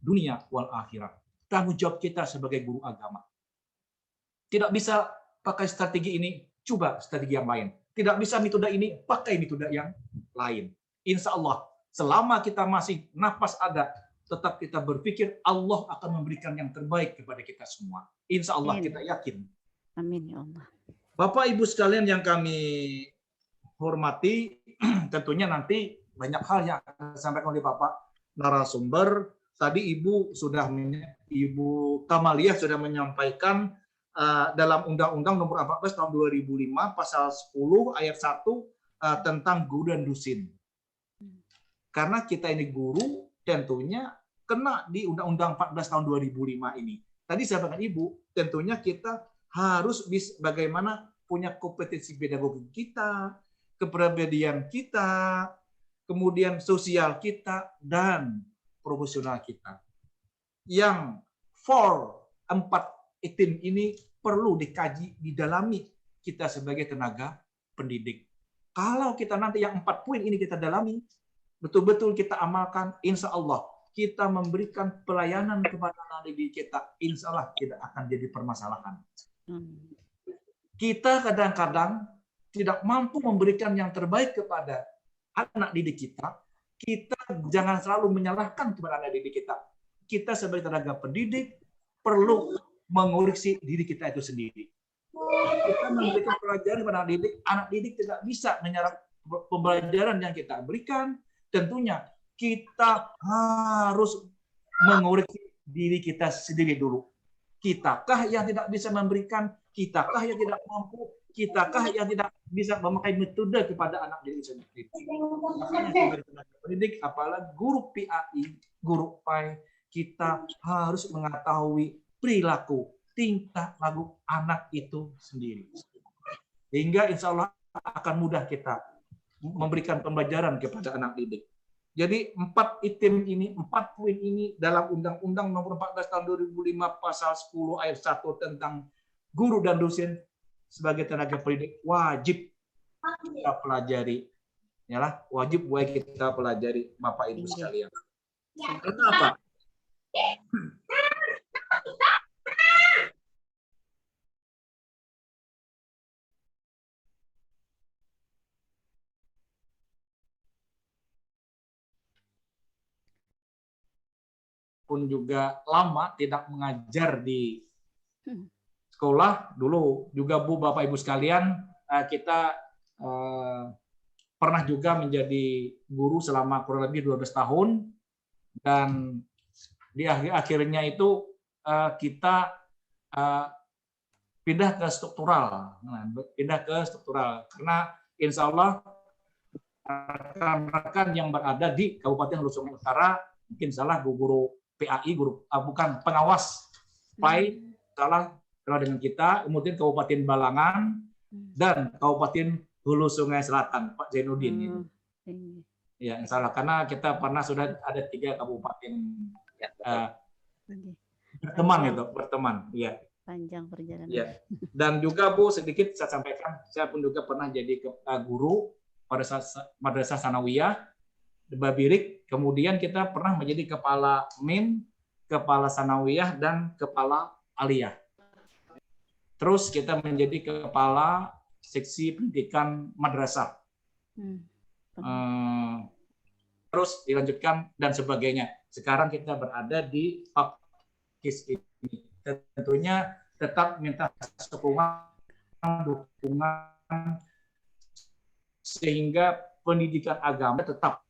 dunia wal akhirat. Tanggung jawab kita sebagai guru agama. Tidak bisa pakai strategi ini, coba strategi yang lain. Tidak bisa metode ini, pakai metode yang lain. Insya Allah, selama kita masih nafas ada, tetap kita berpikir Allah akan memberikan yang terbaik kepada kita semua. Insya Allah kita yakin. Amin ya Allah. Bapak Ibu sekalian yang kami hormati, tentunya nanti banyak hal yang akan disampaikan oleh Bapak narasumber. Tadi Ibu Kamaliah sudah menyampaikan dalam Undang-Undang Nomor 14 Tahun 2005 Pasal 10 Ayat 1 tentang guru dan dosen. Karena kita ini guru, tentunya kena di Undang-Undang 14 Tahun 2005 ini. Tadi saya sampaikan Ibu, tentunya kita harus bisa bagaimana punya kompetensi pedagogi kita, kepribadian kita, kemudian sosial kita, dan profesional kita. Yang 4 item ini perlu dikaji, didalami kita sebagai tenaga pendidik. Kalau kita nanti yang 4 poin ini kita dalami, betul-betul kita amalkan, insya Allah kita memberikan pelayanan kepada anak didik kita, insya Allah tidak akan jadi permasalahan. Kita kadang-kadang tidak mampu memberikan yang terbaik kepada anak didik kita, kita jangan selalu menyalahkan kepada anak didik kita. Kita sebagai tenaga pendidik perlu mengoreksi diri kita itu sendiri. Kita memberikan pelajaran kepada anak didik tidak bisa menyerap pembelajaran yang kita berikan. Tentunya kita harus mengoreksi diri kita sendiri dulu. Kitakah yang tidak bisa memberikan? Kitakah yang tidak mampu? Kitakah yang tidak bisa memakai metode kepada anak didik sendiri? Makanya sebagai tenaga pendidik, apalagi guru PAI, guru PAI, kita harus mengetahui perilaku, tingkah laku anak itu sendiri. Sehingga insya Allah akan mudah kita memberikan pembelajaran kepada anak didik. Jadi 4 item ini, 4 poin ini dalam Undang-Undang Nomor 14 Tahun 2005 Pasal 10 Ayat 1 tentang guru dan dosen sebagai tenaga pendidik wajib kita pelajari. Yalah, wajib kita pelajari Bapak Ibu sekalian. Kenapa? Pun juga lama tidak mengajar di sekolah dulu juga Bu Bapak Ibu sekalian, kita pernah juga menjadi guru selama kurang lebih 12 tahun, dan di akhirnya itu kita pindah ke struktural, karena insya Allah rekan-rekan yang berada di Kabupaten Hulu Sungai Utara, mungkin salah guru PAI, bukan pengawas PAI, salah dengan kita, kemudian Kabupaten Balangan dan Kabupaten Hulu Sungai Selatan, Pak Zainuddin. Ya, salah karena kita pernah sudah ada 3 kabupaten berteman, ya. Panjang perjalanan. Ya. Dan juga Bu sedikit saya sampaikan, saya pun juga pernah jadi guru pada Madrasah Sanawiyah Babirik, kemudian kita pernah menjadi kepala MIM, kepala Sanawiyah, dan kepala Aliyah. Terus kita menjadi kepala seksi pendidikan madrasah. Terus dilanjutkan dan sebagainya. Sekarang kita berada di Pakis ini. Tentunya tetap minta dukungan sehingga pendidikan agama tetap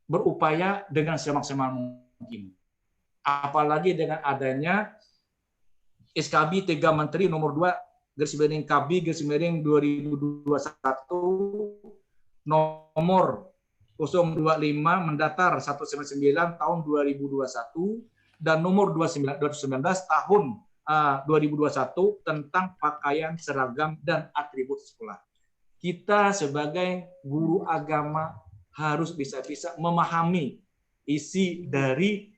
berupaya dengan semaksimal mungkin. Apalagi dengan adanya SKB 3 Menteri nomor 2 /KB/2021 nomor 025 mendatar 199 tahun 2021 dan nomor 219 tahun 2021 tentang pakaian seragam dan atribut sekolah. Kita sebagai guru agama harus bisa memahami isi dari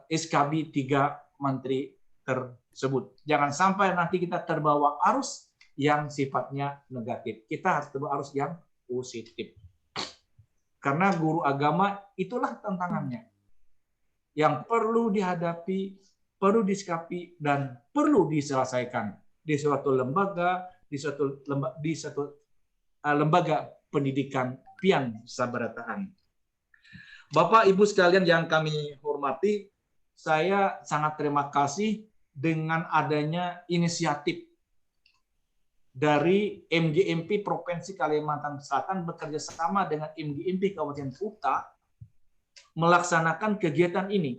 SKB 3 Menteri tersebut. Jangan sampai nanti kita terbawa arus yang sifatnya negatif. Kita harus terbawa arus yang positif. Karena guru agama itulah tantangannya yang perlu dihadapi, perlu disikapi, dan perlu diselesaikan di suatu lembaga, di suatu lembaga pendidikan pian sabarataan. Bapak Ibu sekalian yang kami hormati, saya sangat terima kasih dengan adanya inisiatif dari MGMP Provinsi Kalimantan Selatan bekerja sama dengan MGMP Kabupaten Kuta melaksanakan kegiatan ini.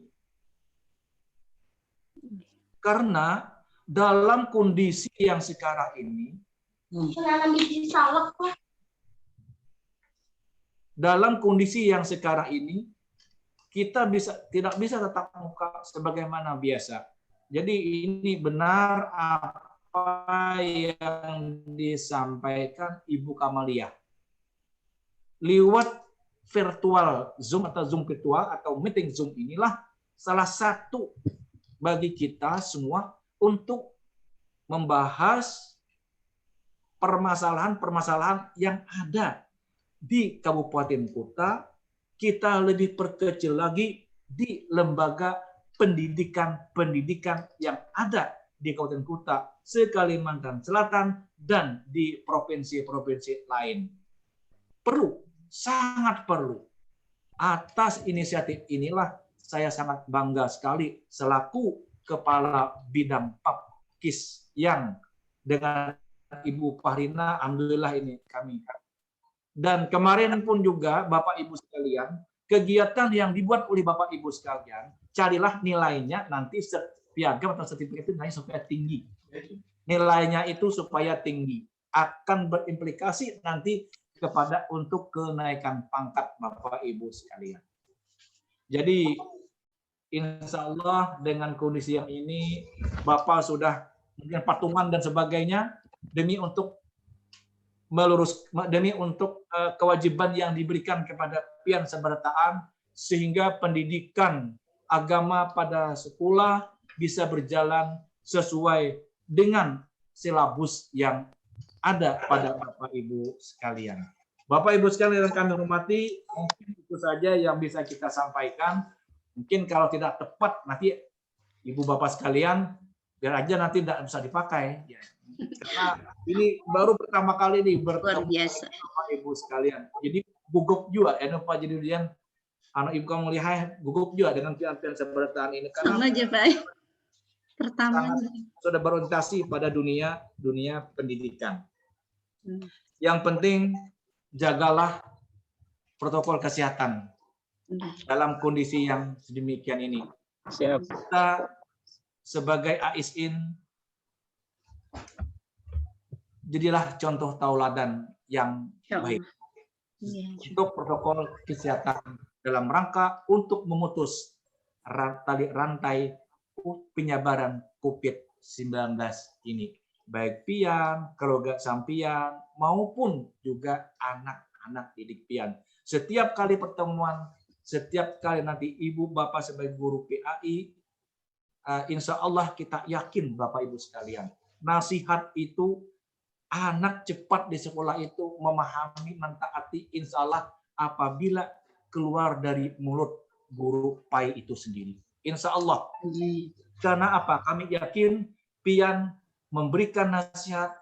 Karena dalam kondisi yang sekarang ini, kita tidak bisa tatap muka sebagaimana biasa. Jadi ini benar apa yang disampaikan Ibu Kamalia. Lewat virtual Zoom atau Zoom virtual atau meeting Zoom inilah salah satu bagi kita semua untuk membahas permasalahan-permasalahan yang ada di Kabupaten Kuta. Kita lebih perkecil lagi di lembaga pendidikan yang ada di Kabupaten Kuta, se-Kalimantan Selatan, dan di provinsi-provinsi lain. Perlu, sangat perlu. Atas inisiatif inilah saya sangat bangga sekali selaku Kepala Bidang Papkis yang dengan Ibu Fahrina, alhamdulillah ini kami. Dan kemarin pun juga Bapak Ibu sekalian, kegiatan yang dibuat oleh Bapak Ibu sekalian, carilah nilainya nanti piagam atau sertifikat itu nilainya supaya tinggi. Nilainya itu supaya tinggi. Akan berimplikasi nanti kepada untuk kenaikan pangkat Bapak Ibu sekalian. Jadi insya Allah dengan kondisi yang ini, Bapak sudah mungkin patungan dan sebagainya demi untuk kewajiban yang diberikan kepada pian sabarataan sehingga pendidikan agama pada sekolah bisa berjalan sesuai dengan silabus yang ada pada Bapak Ibu sekalian. Bapak Ibu sekalian yang kami hormati, mungkin itu saja yang bisa kita sampaikan. Mungkin kalau tidak tepat nanti Ibu Bapak sekalian biar aja nanti tidak bisa dipakai. Karena ini baru pertama kali nih bertemu Bapak Ibu sekalian. Jadi gugup juga ya Pak Jadidian, anak Ibu kamu lihat gugup juga dengan pian-pian sabarataan ini karena sama aja Pak. Pertama sudah berorientasi pada dunia pendidikan. Yang penting jagalah protokol kesehatan dalam kondisi yang sedemikian ini. Siap. Kita sebagai AISIN jadilah contoh tauladan yang baik untuk protokol kesehatan dalam rangka untuk memutus tali rantai penyebaran COVID-19 ini, baik pian, keluarga sampian maupun juga anak-anak didik pian. Setiap kali pertemuan, setiap kali nanti Ibu Bapak sebagai guru PAI, insya Allah kita yakin Bapak Ibu sekalian, nasihat itu anak cepat di sekolah itu memahami, mentaati insya Allah apabila keluar dari mulut guru PAI itu sendiri. Insya Allah. Karena apa? Kami yakin pian memberikan nasihat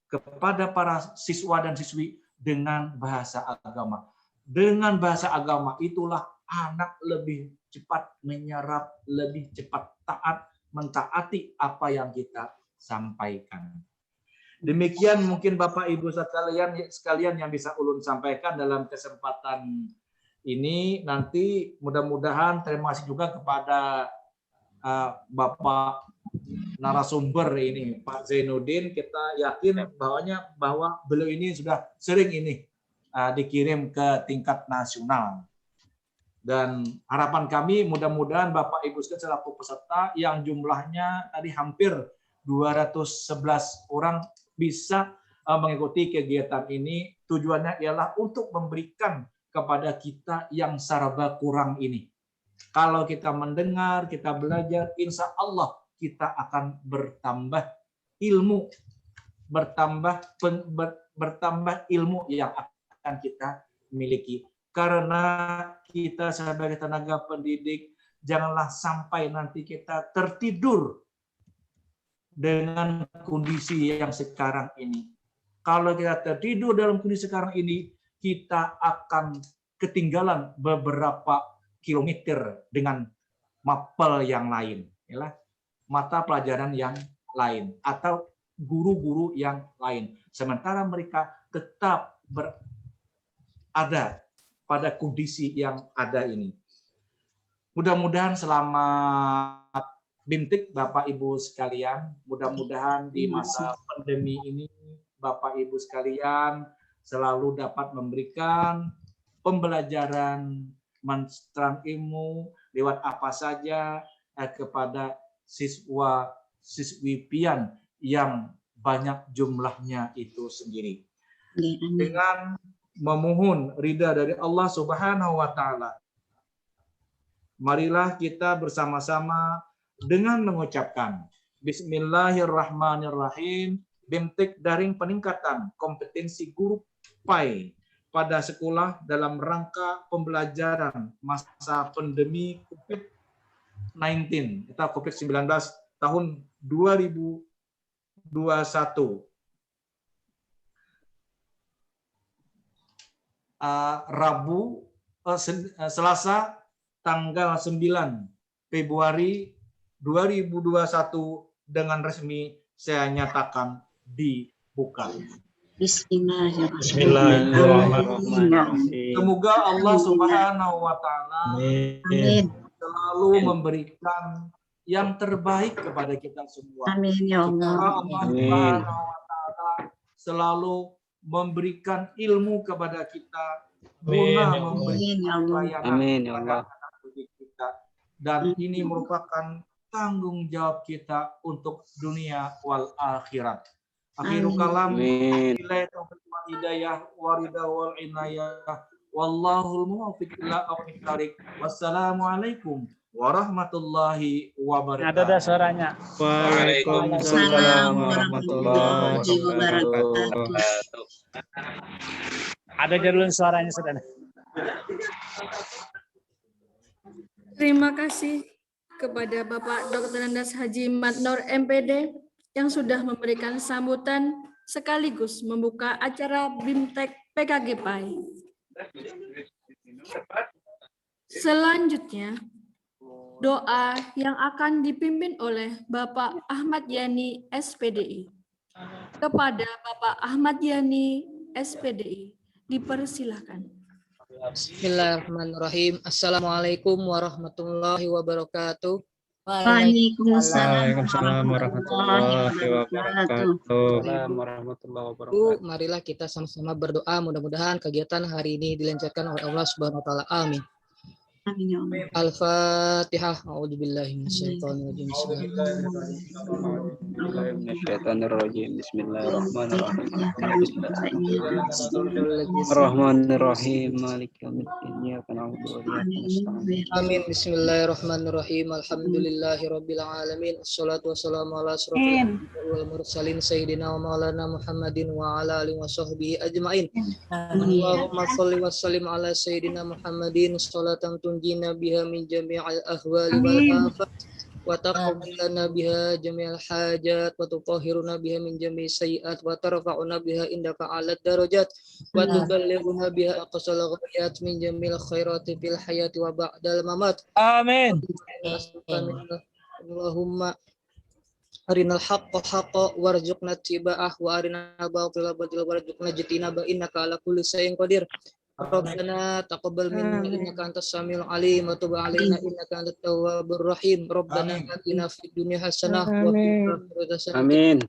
kepada para siswa dan siswi dengan bahasa agama. Dengan bahasa agama itulah anak lebih cepat menyerap, lebih cepat taat, mentaati apa yang kita sampaikan. Demikian mungkin Bapak Ibu sekalian yang bisa ulun sampaikan dalam kesempatan ini. Nanti mudah-mudahan terima kasih juga kepada Bapak narasumber ini Pak Zainuddin. Kita yakin bahwa beliau ini sudah sering ini dikirim ke tingkat nasional. Dan harapan kami mudah-mudahan Bapak Ibu sekalian selaku peserta yang jumlahnya tadi hampir 211 orang bisa mengikuti kegiatan ini. Tujuannya ialah untuk memberikan kepada kita yang serba kurang ini. Kalau kita mendengar, kita belajar, insya Allah kita akan bertambah ilmu, bertambah ilmu yang akan kita miliki. Karena kita sebagai tenaga pendidik, janganlah sampai nanti kita tertidur dengan kondisi yang sekarang ini. Kalau kita tertidur dalam kondisi sekarang ini, kita akan ketinggalan beberapa kilometer dengan mapel yang lain, ya, mata pelajaran yang lain, atau guru-guru yang lain. Sementara mereka tetap berada pada kondisi yang ada ini. Mudah-mudahan selama BIMTIK, Bapak Ibu sekalian, mudah-mudahan di masa pandemi ini Bapak Ibu sekalian selalu dapat memberikan pembelajaran, mentransfer ilmu lewat apa saja kepada siswa-siswi pian yang banyak jumlahnya itu sendiri. Dengan memohon ridha dari Allah Subhanahu wa taala, marilah kita bersama-sama dengan mengucapkan Bismillahirrahmanirrahim, BIMTIK Daring Peningkatan Kompetensi Guru PAI pada sekolah dalam rangka pembelajaran masa pandemi COVID-19 atau COVID-19 tahun 2021. Selasa tanggal 9 Februari 2021 dengan resmi saya nyatakan dibuka. Bismillahirrahmanirrahim. Semoga Allah Subhanahu wa taala selalu memberikan yang terbaik kepada kita semua. Amin ya Allah. Allah Subhanahu wa taala selalu memberikan ilmu kepada kita, guna memberikan pelayanan kepada kita, dan ini merupakan tanggung jawab kita untuk dunia wal akhirat. Akhiru kalam, billahi taufiq wal hidayah wa ridha wal inayah, wallahul muwaffiq ila aqwamit thariq. Wassalamualaikum warahmatullahi wabarakatuh. Ada suaranya. Waalaikumsalam warahmatullahi wabarakatuh. Ada jalur suaranya, saudara. Terima kasih kepada Bapak Dr. Andas Haji Matnor MPD yang sudah memberikan sambutan sekaligus membuka acara BIMTEK PKG PAI. Selanjutnya, doa yang akan dipimpin oleh Bapak Ahmad Yani SPDI. Kepada Bapak Ahmad Yani SPDI, dipersilahkan. Bismillahirrahmanirrahim. Assalamualaikum warahmatullahi wabarakatuh. Waalaikumsalam warahmatullahi wabarakatuh. Bu, marilah kita sama-sama berdoa, mudah-mudahan kegiatan hari ini dilancarkan oleh Allah Subhanahu wa taala. Amin. Amin ya Allah. Al-Fatihah. A'udzubillahi minasyaitonirrajim. Bismillahirrahmanirrahim. Maliki yaumiddin. Iyyaka na'budu wa iyyaka nasta'in. Amin. Bismillahirrahmanirrahim. Alhamdulillahirabbil alamin. Wassalatu wassalamu ala asyrofil anbiya'i wal mursalin sayyidina wa maulana Muhammadin wa ala alihi washabbihi ajmain. Allahumma shalli wa sallim ala sayyidina Muhammadin sholatan tunjina biha min jami'il ahwali wal afat wa taqabbal biha jami'al hajat wa tutahhiruna biha min jami'i sayyi'at wa tarfa'una biha indaka 'alad darajat wa tuballighuna biha aqsal ghayat min jami'il khairati fil hayati wa ba'dal mamat. Amin. Allahumma arinal haqqa haqqa warzuqna ittiba'ah wa arinal batila batila warzuqna ijtinaba innaka 'ala kulli shay'in qadir. Rabbana taqabbal minna innaka antas samiul alim wa tub 'alaina innaka antat tawwabur rahim. Rabbana atina fid dunya hasanah wa fil akhirati hasanah. Amin.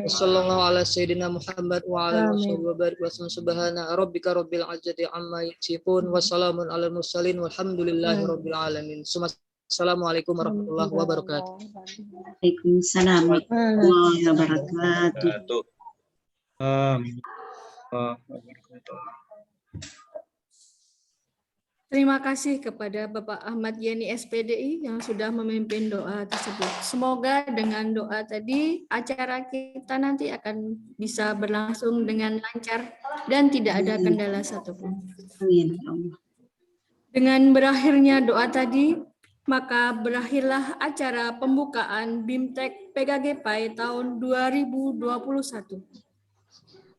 Wassallallahu ala sayyidina Muhammad wa ala alihi wa barik wa subhana rabbika rabbil izzati amma yasifun wa salamun alal mursalin walhamdulillahi rabbil alamin. Assalamualaikum warahmatullahi wabarakatuh. Waalaikumsalam warahmatullahi wabarakatuh. Amin. Terima kasih kepada Bapak Ahmad Yani SPDI yang sudah memimpin doa tersebut. Semoga dengan doa tadi acara kita nanti akan bisa berlangsung dengan lancar dan tidak ada kendala satupun. Amin. Ya Allah. Dengan berakhirnya doa tadi, maka berakhirlah acara pembukaan BIMTEK PKGPAI tahun 2021.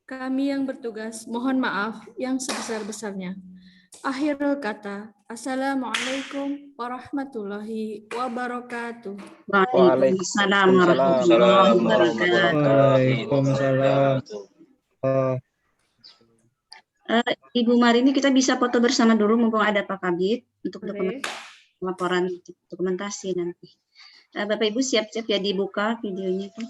Kami yang bertugas mohon maaf yang sebesar-besarnya. Akhirul kata, Assalamualaikum warahmatullahi wabarakatuh. Waalaikumsalam warahmatullahi wabarakatuh. Waalaikumsalam. Ibu Marini, kita bisa foto bersama dulu mumpung ada Pak Kabid untuk laporan dokumentasi nanti. Bapak Ibu siap-siap ya dibuka videonya tuh.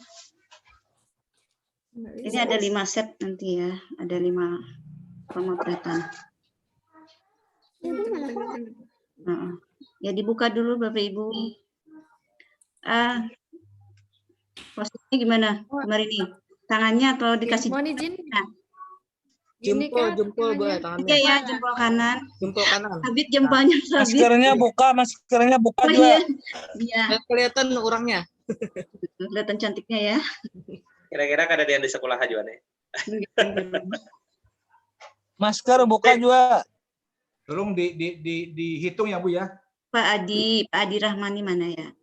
Ini ada 5 set nanti ya, ada 5 pemotretan. Ya dibuka dulu Bapak Ibu. Posisinya gimana kemarin ini? Tangannya atau dikasih? Mohon izin. Jempol boleh tangannya. Oke ya, jempol kanan. Jempol kanan. Habis jempolnya. Maskernya buka Oh, juga. Iya. Kelihatan orangnya. Kelihatan cantiknya ya. Kira-kira kada dia di sekolah aja nih. Masker buka juga. Tolong dihitung ya Bu ya. Pak Adi Rahmani mana ya?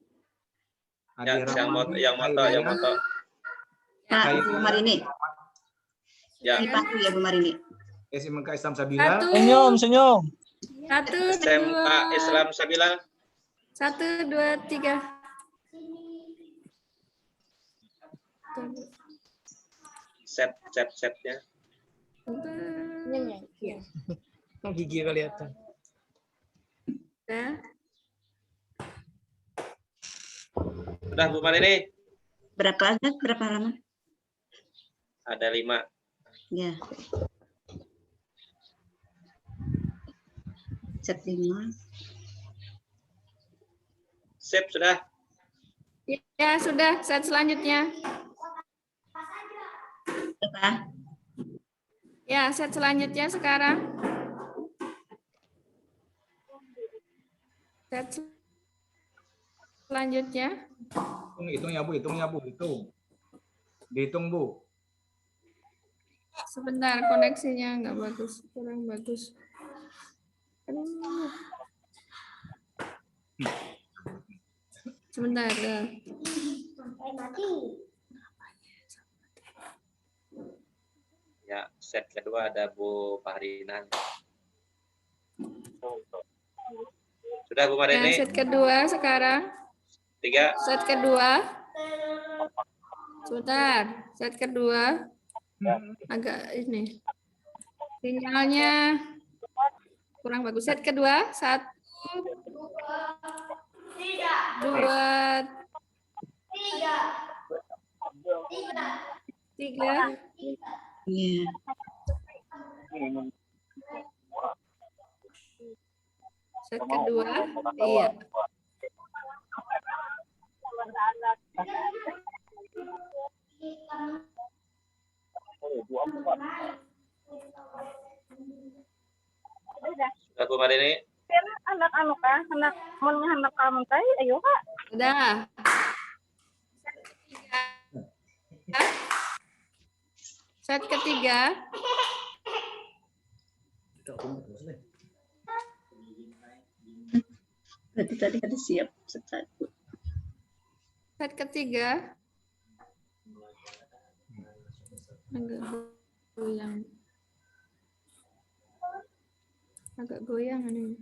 Yang moto. Pak Bu Marini. Ya. Dipandu ya Bu Marini. SMK Islam Sabila. Senyum. 1, 2, SMK Islam Sabila. 1, 2, 3. Setnya. Gigi kelihatan. Sudah Bu Marini? Berapa halaman? Ada 5. Ya. Set 5. Sip, sudah. Ya, sudah. Set selanjutnya. Apa? Ya, set selanjutnya sekarang. Set selanjutnya. Hitung ya Bu. Dihitung Bu. Sebentar, koneksinya nggak bagus, kurang bagus. Sebentar. Ya, set kedua ada Bu Fahrinan. Sudah Bu Marini? Set kedua sekarang. 3. Set kedua. Sebentar, set kedua. Agak ini. Sinyalnya kurang bagus. Set kedua, 1, 2, 3. Iya. Set kedua, iya. Sudah Bu Marini? Anak-anak anak anak kamu teh ayo Kak. Udah. Set ketiga. Berarti tadi ada siap set 1. Set ketiga. Agak goyang ini.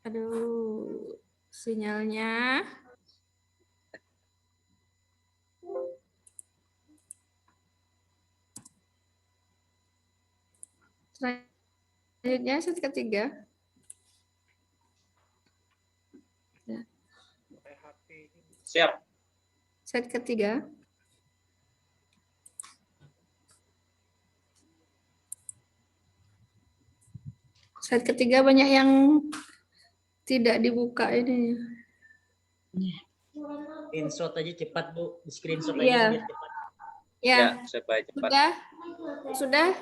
Aduh, sinyalnya. Selanjutnya set ketiga. Ya. Siap. Set ketiga. Set ketiga banyak yang tidak dibuka ini. Screenshot aja cepat Bu, di screenshot Iya. aja biar cepat. Ya, supaya cepat. Sudah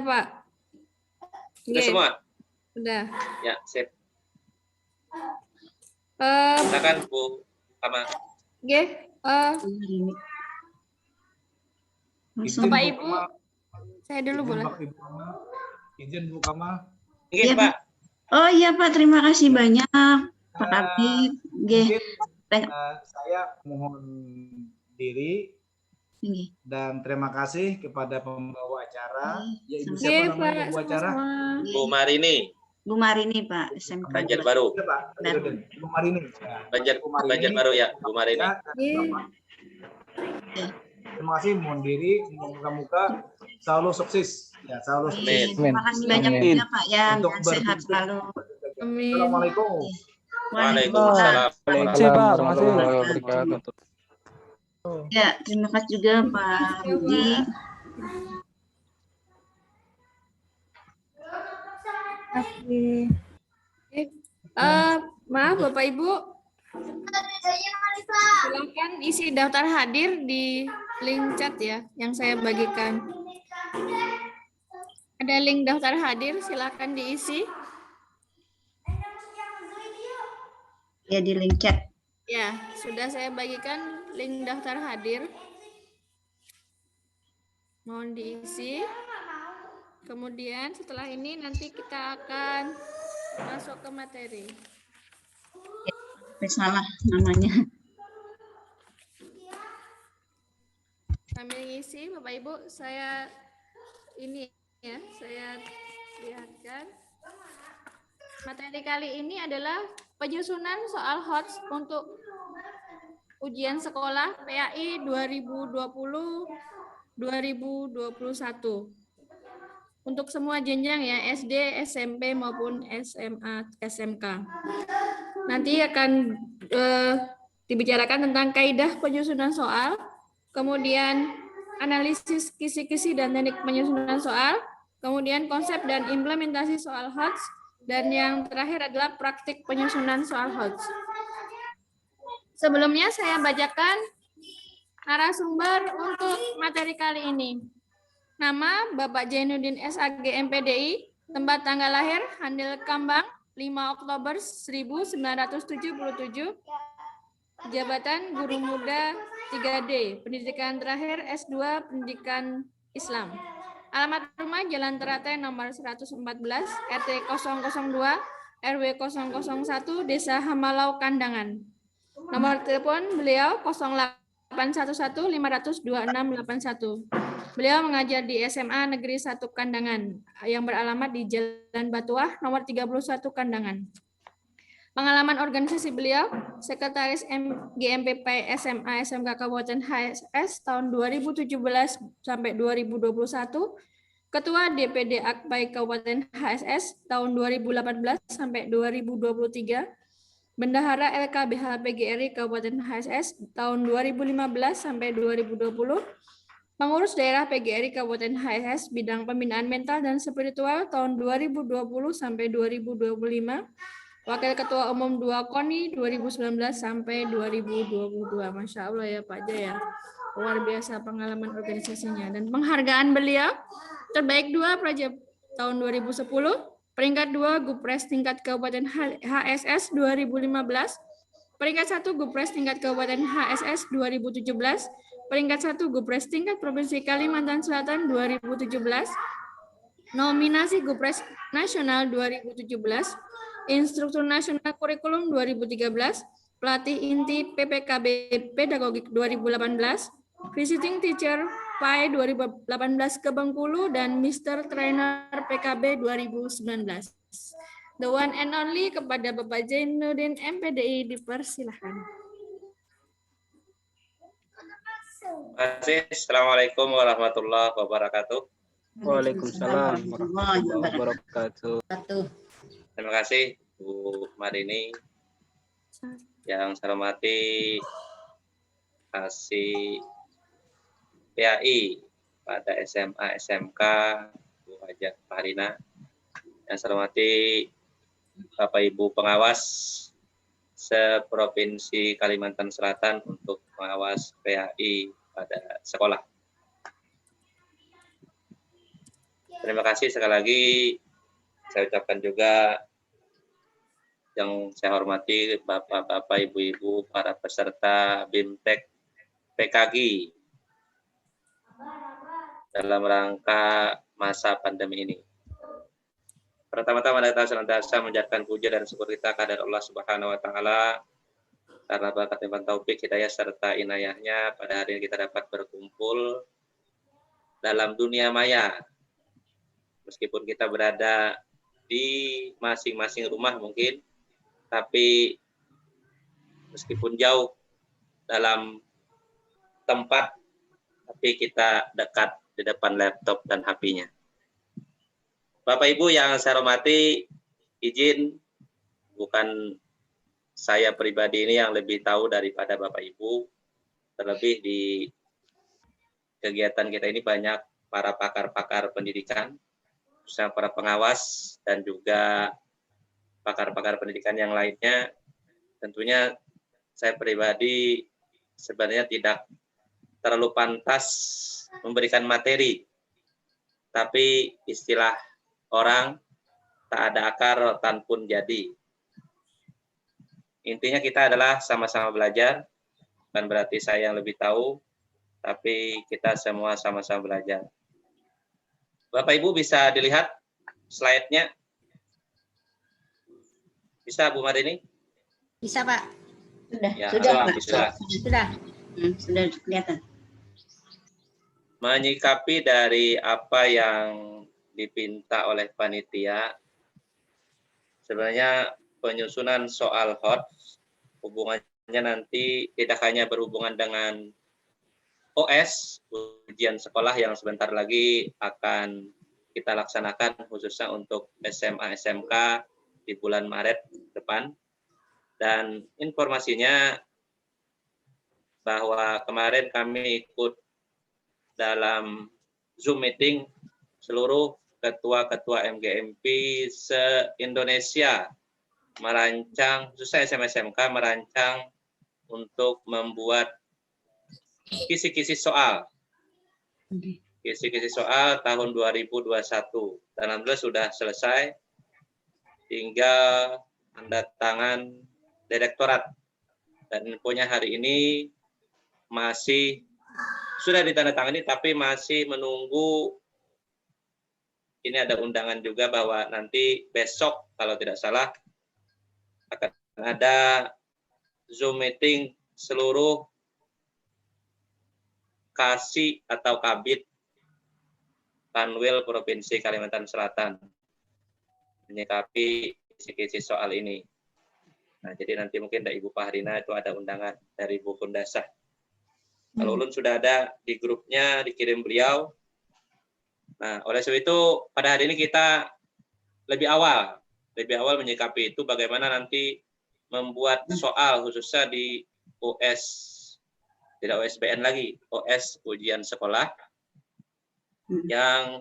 Pak. Sudah Oke, semua? sudah. Ya, sip. Eh, Silakan Bu Kama. oke, Izin Bapak Bu Ibu, Kama. saya dulu Izin boleh. Bapak Ibu Kama. Izin Bu Kama. Ingin Iya, Pak. Oh iya Pak, terima kasih banyak Pak Kabit. Nggih. Mungkin saya mohon diri Nggih. dan terima kasih kepada pembawa acara. Ya, Ibu Oke, siapa Oke, namanya Pak, pembawa acara? sama-sama. Bu Marini, Bu Marini Pak, SMK. Banjarbaru. Iya, Pak. Bu Marini. Ya, Bu Marini. Banjarbaru ya, Bu Marini. Ya, dan Oke. Bapak. Terima kasih, mohon diri. Moga-moga selalu sukses. Ya, selalu sukses. Terima kasih banyak Amin. juga Pak ya, Untuk dan sehat berkumpul. selalu. Amin. Assalamualaikum. Waalaikumsalam. Makasih Pak, makasih. warahmatullahi wabarakatuh. Ya, terima kasih juga Pak Budi. Oke. Maaf Bapak Ibu, silakan isi daftar hadir di link chat ya yang saya bagikan. Ada link daftar hadir, silakan diisi. Ya, di link chat. Ya, sudah saya bagikan link daftar hadir. Mohon diisi. Kemudian setelah ini nanti kita akan masuk ke materi. Salah namanya. Sambil ngisi Bapak Ibu, saya ini ya, saya lihatkan. Materi kali ini adalah penyusunan soal HOTS untuk ujian sekolah PAI 2020-2021. Untuk semua jenjang ya, SD, SMP maupun SMA, SMK. Nanti akan dibicarakan tentang kaidah penyusunan soal, kemudian analisis kisi-kisi dan teknik penyusunan soal, kemudian konsep dan implementasi soal HOTS, dan yang terakhir adalah praktik penyusunan soal HOTS. Sebelumnya saya bacakan narasumber untuk materi kali ini. Nama Bapak Jainuddin SAG MPDI, tempat tanggal lahir Handil Kambang 5 Oktober 1977, jabatan Guru Muda 3D, pendidikan terakhir S2 Pendidikan Islam. Alamat rumah Jalan Teratai nomor 114, RT 002, RW 001, Desa Hamalau Kandangan. Nomor telepon beliau 0811 500 2681. Beliau mengajar di SMA Negeri 1 Kandangan yang beralamat di Jalan Batuah nomor 31 Kandangan. Pengalaman organisasi beliau, Sekretaris GMPP SMA SMK Kabupaten HSS tahun 2017 sampai 2021, Ketua DPD Akpai Kabupaten HSS tahun 2018 sampai 2023, Bendahara LKBH PGRI Kabupaten HSS tahun 2015 sampai 2020, Pengurus Daerah PGRI Kabupaten HSS bidang pembinaan mental dan spiritual tahun 2020 sampai 2025, Wakil Ketua Umum 2 KONI 2019 sampai 2022. Masya Allah ya Pak Jaya, luar biasa pengalaman organisasinya. Dan penghargaan beliau, terbaik 2 Praja tahun 2010, peringkat 2 Gupres tingkat Kabupaten HSS 2015, peringkat 1 Gupres tingkat Kabupaten HSS 2017, peringkat 1 Gupres tingkat Provinsi Kalimantan Selatan 2017, nominasi Gupres Nasional 2017, Instruktur Nasional Kurikulum 2013, Pelatih Inti PPKB Pedagogik 2018, Visiting Teacher PAI 2018 ke Bengkulu, dan Mr. Trainer PKB 2019. The one and only kepada Bapak Jainuddin MPDI, dipersilahkan. Terima kasih. Assalamualaikum warahmatullahi wabarakatuh. Waalaikumsalam warahmatullahi wabarakatuh. Terima kasih Bu Marini. Yang saya hormati kasih PAI pada SMA SMK Bu Hajah Fahrina. Yang saya hormati Bapak Ibu pengawas seprovinsi Kalimantan Selatan untuk pengawas PAI pada sekolah. Terima kasih sekali lagi. Saya ucapkan juga yang saya hormati Bapak-Bapak, Ibu-Ibu, para peserta BIMTEK PKG dalam rangka masa pandemi ini. Pertama-tama kita senantiasa menjadikan puja dan syukur kita kepada Allah Subhanahu wa taala karena berkat limpahan taufik, hidayah serta inayahnya pada hari ini kita dapat berkumpul dalam dunia maya. Meskipun kita berada di masing-masing rumah mungkin, tapi meskipun jauh dalam tempat, tapi kita dekat di depan laptop dan HP-nya. Bapak Ibu yang saya hormati, izin bukan saya pribadi ini yang lebih tahu daripada Bapak Ibu, terlebih di kegiatan kita ini banyak para pakar-pakar pendidikan, khususnya para pengawas dan juga pakar-pakar pendidikan yang lainnya. Tentunya saya pribadi sebenarnya tidak terlalu pantas memberikan materi, tapi istilah orang tak ada akar rotan pun jadi. Intinya kita adalah sama-sama belajar, bukan berarti saya yang lebih tahu, tapi kita semua sama-sama belajar. Bapak Ibu bisa dilihat slide-nya? Bisa Bu Marini? Bisa Pak. Sudah. Ya, Sudah Pak. Sudah. Sudah kelihatan. Menyikapi dari apa yang dipinta oleh panitia, sebenarnya penyusunan soal HOTS hubungannya nanti tidak hanya berhubungan dengan OS, ujian sekolah yang sebentar lagi akan kita laksanakan khususnya untuk SMA SMK di bulan Maret depan. Dan informasinya bahwa kemarin kami ikut dalam Zoom meeting seluruh ketua-ketua MGMP se-Indonesia merancang, khususnya SMA SMK merancang untuk membuat kisi-kisi soal. Kisi-kisi soal tahun 2021. Dan alhamdulillah sudah selesai. Tinggal tanda tangan direktorat. Dan infonya hari ini masih sudah ditandatangani, tapi masih menunggu. Ini ada undangan juga bahwa nanti besok kalau tidak salah akan ada Zoom meeting seluruh Kasih atau Kabid Kanwil Provinsi Kalimantan Selatan menyikapi kisi-kisi soal ini. Nah, jadi nanti mungkin dari Ibu Fahrina itu ada undangan dari Bu Kundasah. Kalau ulun sudah ada di grupnya, dikirim beliau. Nah, oleh sebab itu pada hari ini kita lebih awal menyikapi itu bagaimana nanti membuat soal khususnya di OS, tidak OSBN lagi, OS ujian sekolah yang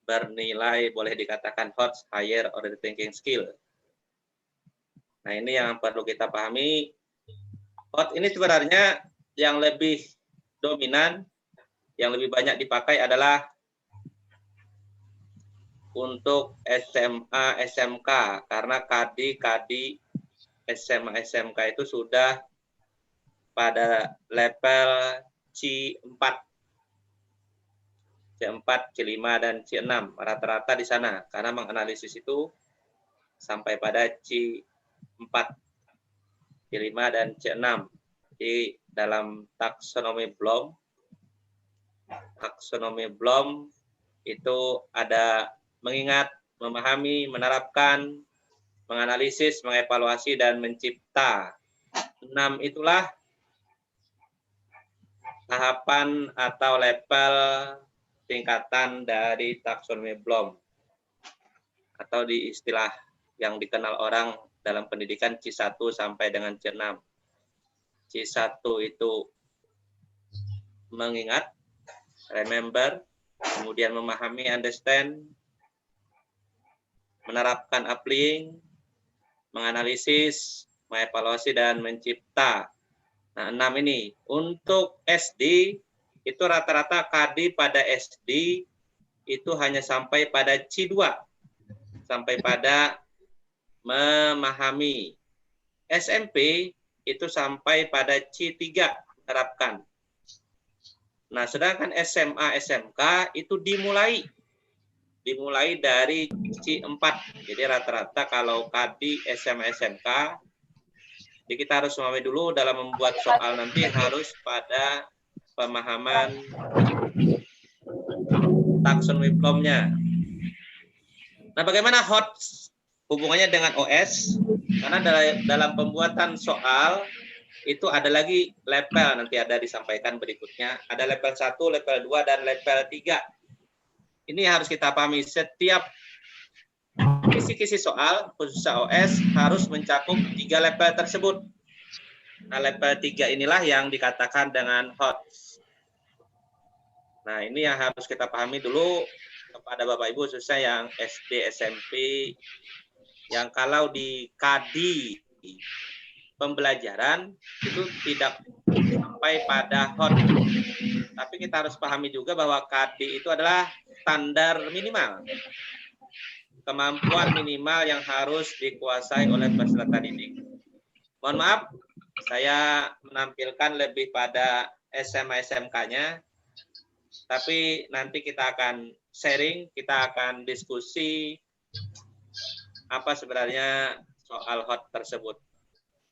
bernilai boleh dikatakan HOTS, Higher Order Thinking Skill. Nah, ini yang perlu kita pahami. HOTS ini sebenarnya yang lebih dominan, yang lebih banyak dipakai adalah untuk SMA, SMK, karena kadi SMA, SMK itu sudah pada level C4, C4, C5, dan C6, rata-rata di sana, karena menganalisis itu sampai pada C4, C5, dan C6. Di dalam taksonomi Bloom itu ada mengingat, memahami, menerapkan, menganalisis, mengevaluasi, dan mencipta. 6 itulah tahapan atau level tingkatan dari taksonomi Bloom, atau di istilah yang dikenal orang dalam pendidikan C1 sampai dengan C6. C1 itu mengingat, remember, kemudian memahami, understand, menerapkan, applying, menganalisis, mengevaluasi dan mencipta. Nah, 6 ini. Untuk SD, itu rata-rata KD pada SD itu hanya sampai pada C2. Sampai pada memahami. SMP itu sampai pada C3 terapkan. Nah, sedangkan SMA, SMK itu dimulai dari C4. Jadi rata-rata kalau KD, SMA, SMK, jadi kita harus memahami dulu dalam membuat soal nanti harus pada pemahaman taksonomi Bloomnya. Nah, bagaimana hot hubungannya dengan OS? Karena dalam pembuatan soal itu ada lagi level, nanti ada disampaikan berikutnya. Ada level 1, level 2, dan level 3. Ini harus kita pahami, setiap kisi-kisi soal, khususnya OS, harus mencakup 3 level tersebut. Nah, level 3 inilah yang dikatakan dengan hot. Nah, ini yang harus kita pahami dulu kepada Bapak Ibu, khususnya yang SD, SMP, yang kalau di KD pembelajaran itu tidak sampai pada hot. Tapi kita harus pahami juga bahwa KD itu adalah standar minimal. Kemampuan minimal yang harus dikuasai oleh peserta didik. Mohon maaf, saya menampilkan lebih pada SMA SMK-nya. Tapi nanti kita akan sharing, kita akan diskusi apa sebenarnya soal hot tersebut.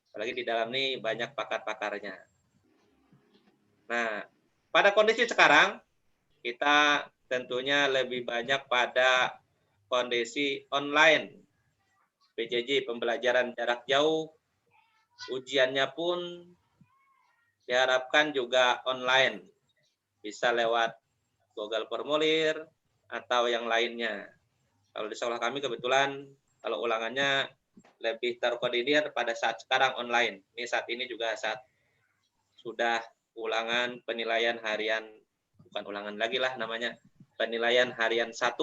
Apalagi di dalam ini banyak pakar-pakarnya. Nah, pada kondisi sekarang, kita tentunya lebih banyak pada kondisi online. PJJ, pembelajaran jarak jauh, ujiannya pun diharapkan juga online. Bisa lewat Google Formulir atau yang lainnya. Kalau di sekolah kami kebetulan, kalau ulangannya lebih terkoordinir pada saat sekarang online. Ini saat ini juga saat sudah ulangan penilaian harian, bukan ulangan lagi lah namanya, penilaian harian 1.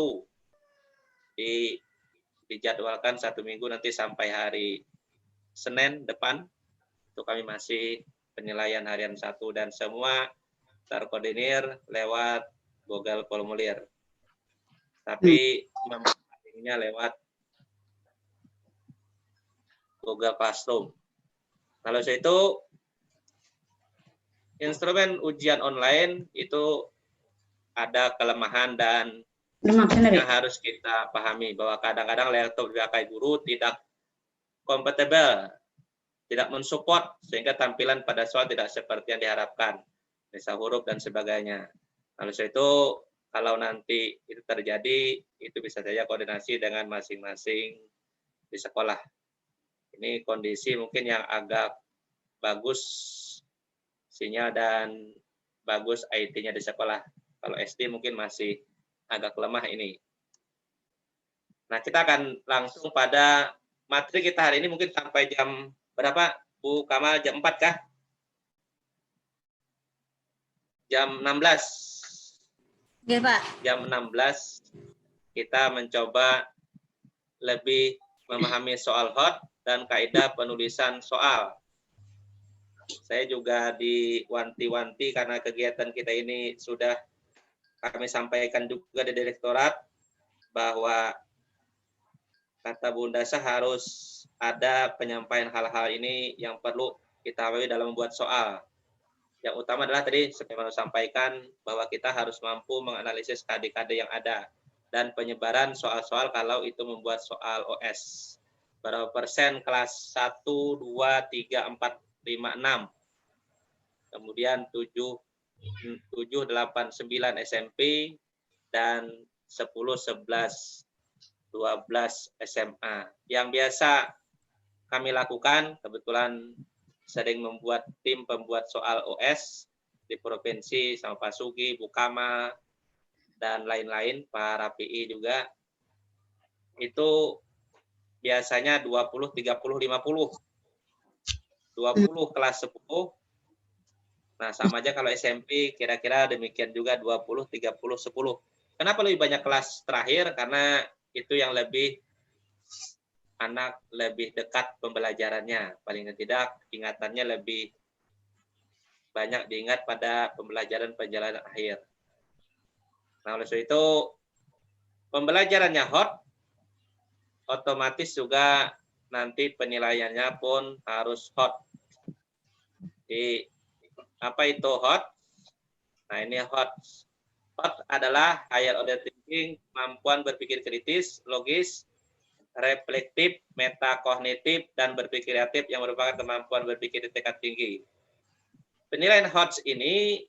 Dijadwalkan 1 minggu nanti sampai hari Senin depan, itu kami masih penilaian harian 1 dan semua terkoordinir lewat Google Formulir. Tapi memang lewat Google Classroom. Kalau itu instrumen ujian online itu ada kelemahan dan yang harus kita pahami bahwa kadang-kadang laptop dipakai guru tidak kompatibel, tidak mensupport sehingga tampilan pada soal tidak seperti yang diharapkan, misal huruf dan sebagainya. Lalu itu kalau nanti itu terjadi, itu bisa saja koordinasi dengan masing-masing di sekolah. Ini kondisi mungkin yang agak bagus sinyal dan bagus IT-nya di sekolah. Kalau SD mungkin masih agak lemah ini. Nah, kita akan langsung pada materi kita hari ini mungkin sampai jam berapa, Bu Kamal? Jam 4 kah? Jam 16. Oke, Pak. Jam 16 kita mencoba lebih memahami soal hot dan kaidah penulisan soal. Saya juga diwanti-wanti karena kegiatan kita ini sudah kami sampaikan juga di direktorat bahwa kata Bunda Sah harus ada penyampaian hal-hal ini yang perlu kita pahami dalam membuat soal. Yang utama adalah tadi saya mau sampaikan bahwa kita harus mampu menganalisis KD-KD yang ada dan penyebaran soal-soal kalau itu membuat soal OS. Berapa persen kelas 1, 2, 3, 4, 5, 6. Kemudian 7, 8, 9 SMP dan 10, 11, 12 SMA. Yang biasa kami lakukan, kebetulan sering membuat tim pembuat soal OS di provinsi sama Pak Sugi, Bu Kamal, dan lain-lain, Pak Rapi'i juga. Itu biasanya 20, 30, 50. 20 kelas 10. Nah, sama aja kalau SMP kira-kira demikian juga 20, 30, 10. Kenapa lebih banyak kelas terakhir? Karena itu yang lebih anak lebih dekat pembelajarannya. Paling tidak ingatannya lebih banyak diingat pada pembelajaran perjalanan akhir. Nah, oleh sebab itu pembelajarannya hot, otomatis juga nanti penilaiannya pun harus hot. Jadi apa itu hot? Nah, ini hot. Hot adalah higher order thinking, kemampuan berpikir kritis, logis, reflektif, metakognitif, dan berpikir kreatif yang merupakan kemampuan berpikir di tingkat tinggi. Penilaian HOTS ini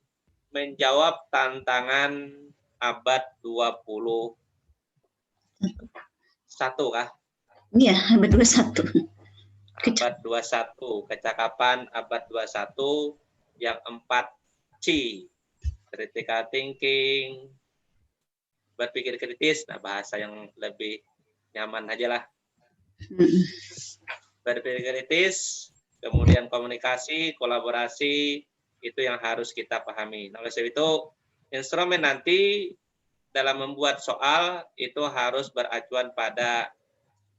menjawab tantangan abad 21 kah? Iya, abad 21. Abad 21, kecakapan abad 21 yang 4C. Critical thinking, berpikir kritis, nah bahasa yang lebih nyaman aja lah. Berpikir kritis, kemudian komunikasi, kolaborasi, itu yang harus kita pahami. Nah, oleh sebab itu, instrumen nanti dalam membuat soal itu harus beracuan pada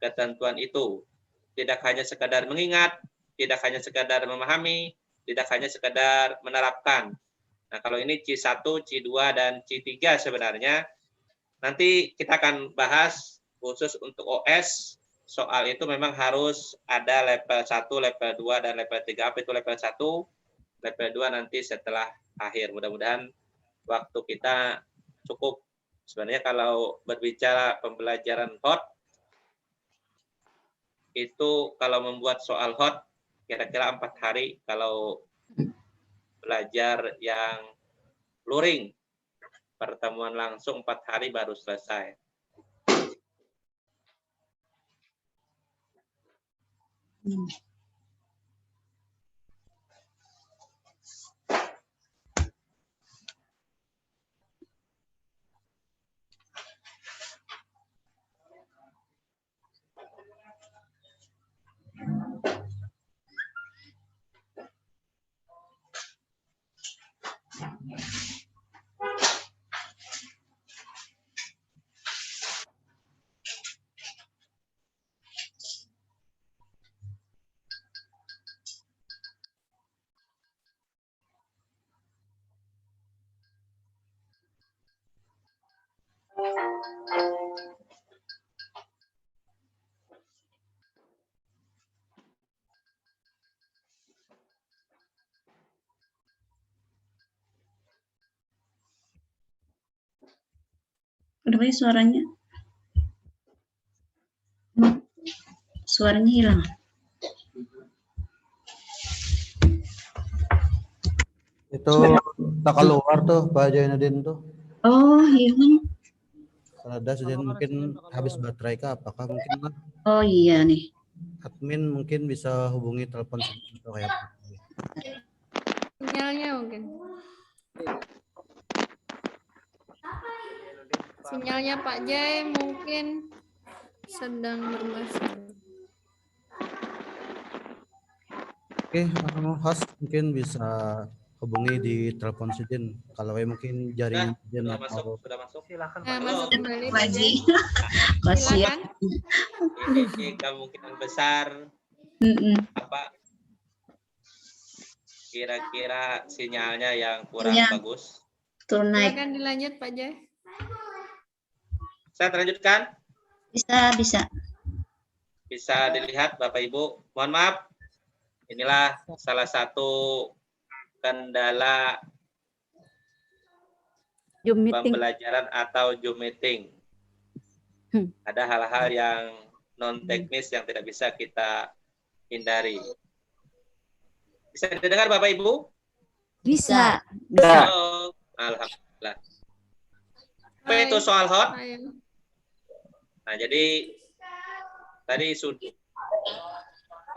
ketentuan itu. Tidak hanya sekadar mengingat, tidak hanya sekadar memahami, tidak hanya sekadar menerapkan. Nah, kalau ini C1, C2, dan C3 sebenarnya, nanti kita akan bahas khusus untuk OS, soal itu memang harus ada level 1, level 2, dan level 3. Apa itu level 1? Level 2 nanti setelah akhir. Mudah-mudahan waktu kita cukup. Sebenarnya kalau berbicara pembelajaran hot, itu kalau membuat soal hot, kira-kira 4 hari. Kalau belajar yang luring, pertemuan langsung 4 hari baru selesai. Udah banyak suaranya. Suaranya hilang. Itu tak keluar tuh Pak Jainuddin tuh. Oh, hilang. Ada sudah mungkin habis baterai kah? Apakah mungkin Pak? Oh iya nih. Admin mungkin bisa hubungi telepon atau kayak apa? Sinyalnya mungkin. Sinyalnya Pak Jai mungkin sedang bermasalah. Oke, host mungkin bisa hubungi di telepon Sidin. Kalau mungkin jaringan Sidin atau Sudah masuk. Silakan. Masuk kembali Pak Haji. Jai. Silakan. Ini kemungkinan besar apa kira-kira sinyalnya yang kurang bagus. Turun naik. Silakan dilanjut Pak Jai. Saya terlanjutkan? Bisa. Bisa dilihat Bapak Ibu. Mohon maaf. Inilah salah satu kendala pembelajaran atau Zoom meeting. Ada hal-hal yang non teknis yang tidak bisa kita hindari. Bisa didengar Bapak Ibu? Bisa. Halo. Alhamdulillah. Apa itu soal hot? Nah, jadi tadi sudah.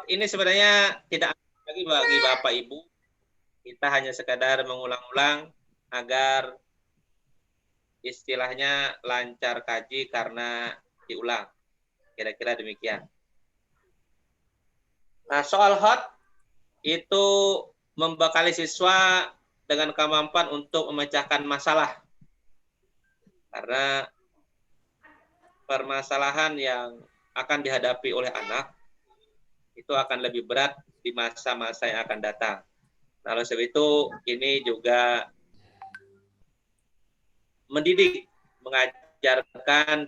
Ini sebenarnya tidak lagi bagi Bapak Ibu. Kita hanya sekadar mengulang-ulang agar istilahnya lancar kaji karena diulang. Kira-kira demikian. Nah, soal hot itu membekali siswa dengan kemampuan untuk memecahkan masalah. Karena permasalahan yang akan dihadapi oleh anak itu akan lebih berat di masa-masa yang akan datang. Nah, oleh sebab itu ini juga mendidik, mengajarkan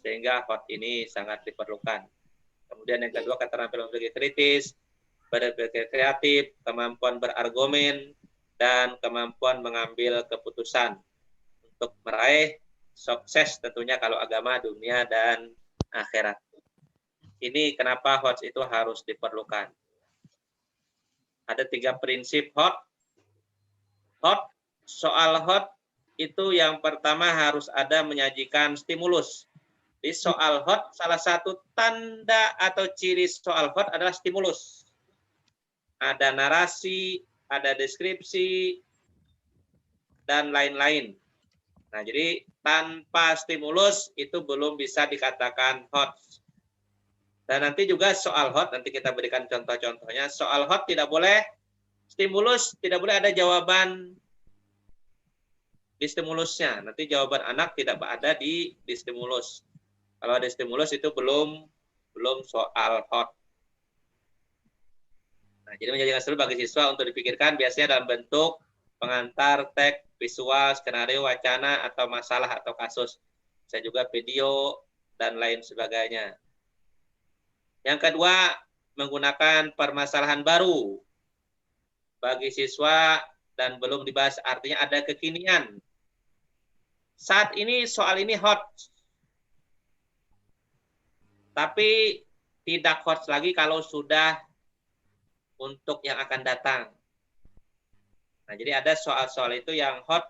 sehingga hot ini sangat diperlukan. Kemudian yang kedua, keterampilan berpikir kritis, berpikir kreatif, kemampuan berargumen, dan kemampuan mengambil keputusan untuk meraih sukses tentunya kalau agama, dunia, dan akhirat. Ini kenapa HOTS itu harus diperlukan. Ada 3 prinsip HOT. Soal HOT itu yang pertama harus ada menyajikan stimulus. Di soal HOT, salah satu tanda atau ciri soal HOT adalah stimulus. Ada narasi, ada deskripsi, dan lain-lain. Nah, jadi tanpa stimulus itu belum bisa dikatakan HOT. Dan nanti juga soal HOT, nanti kita berikan contoh-contohnya. Soal HOT tidak boleh stimulus, tidak boleh ada jawaban di stimulusnya. Nanti jawaban anak tidak ada di stimulus. Kalau ada stimulus itu belum soal HOT. Nah, jadi menjadikan seru bagi siswa untuk dipikirkan biasanya dalam bentuk pengantar, teks, visual, skenario, wacana, atau masalah atau kasus. Bisa juga video dan lain sebagainya. Yang kedua, menggunakan permasalahan baru bagi siswa dan belum dibahas, artinya ada kekinian. Saat ini soal ini hot, tapi tidak hot lagi kalau sudah untuk yang akan datang. Nah, jadi ada soal-soal itu yang hot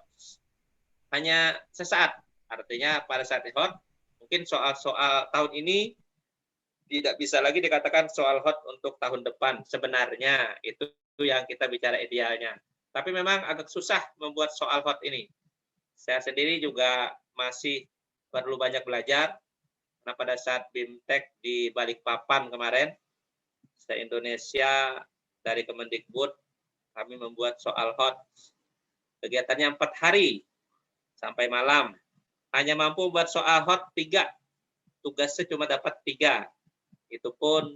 hanya sesaat, artinya pada saat hot, mungkin soal-soal tahun ini tidak bisa lagi dikatakan soal hot untuk tahun depan. Sebenarnya itu yang kita bicara idealnya. Tapi memang agak susah membuat soal hot ini. Saya sendiri juga masih perlu banyak belajar. Karena pada saat BIMTEK di Balikpapan kemarin, se-Indonesia dari Kemendikbud, kami membuat soal hot. Kegiatannya 4 hari sampai malam. Hanya mampu buat soal hot 3. Tugasnya cuma dapat 3. Itu pun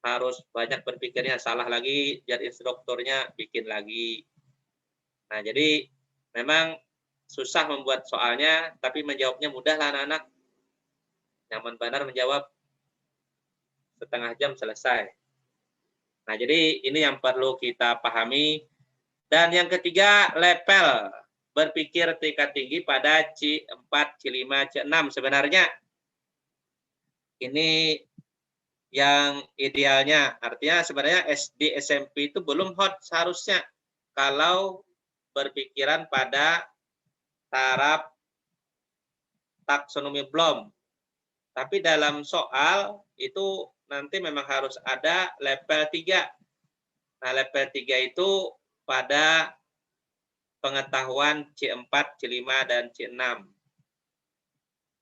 harus banyak berpikirnya, salah lagi, jadi instrukturnya bikin lagi. Nah, jadi memang susah membuat soalnya, tapi menjawabnya mudah lah anak-anak. Nyaman benar menjawab, setengah jam selesai. Nah, jadi ini yang perlu kita pahami. Dan yang ketiga, level berpikir tingkat tinggi pada C4, C5, C6. Sebenarnya ini yang idealnya, artinya sebenarnya SD, SMP itu belum hot seharusnya kalau berpikiran pada taraf taksonomi belum. Tapi dalam soal itu nanti memang harus ada level 3. Nah, level 3 itu pada pengetahuan C4, C5, dan C6.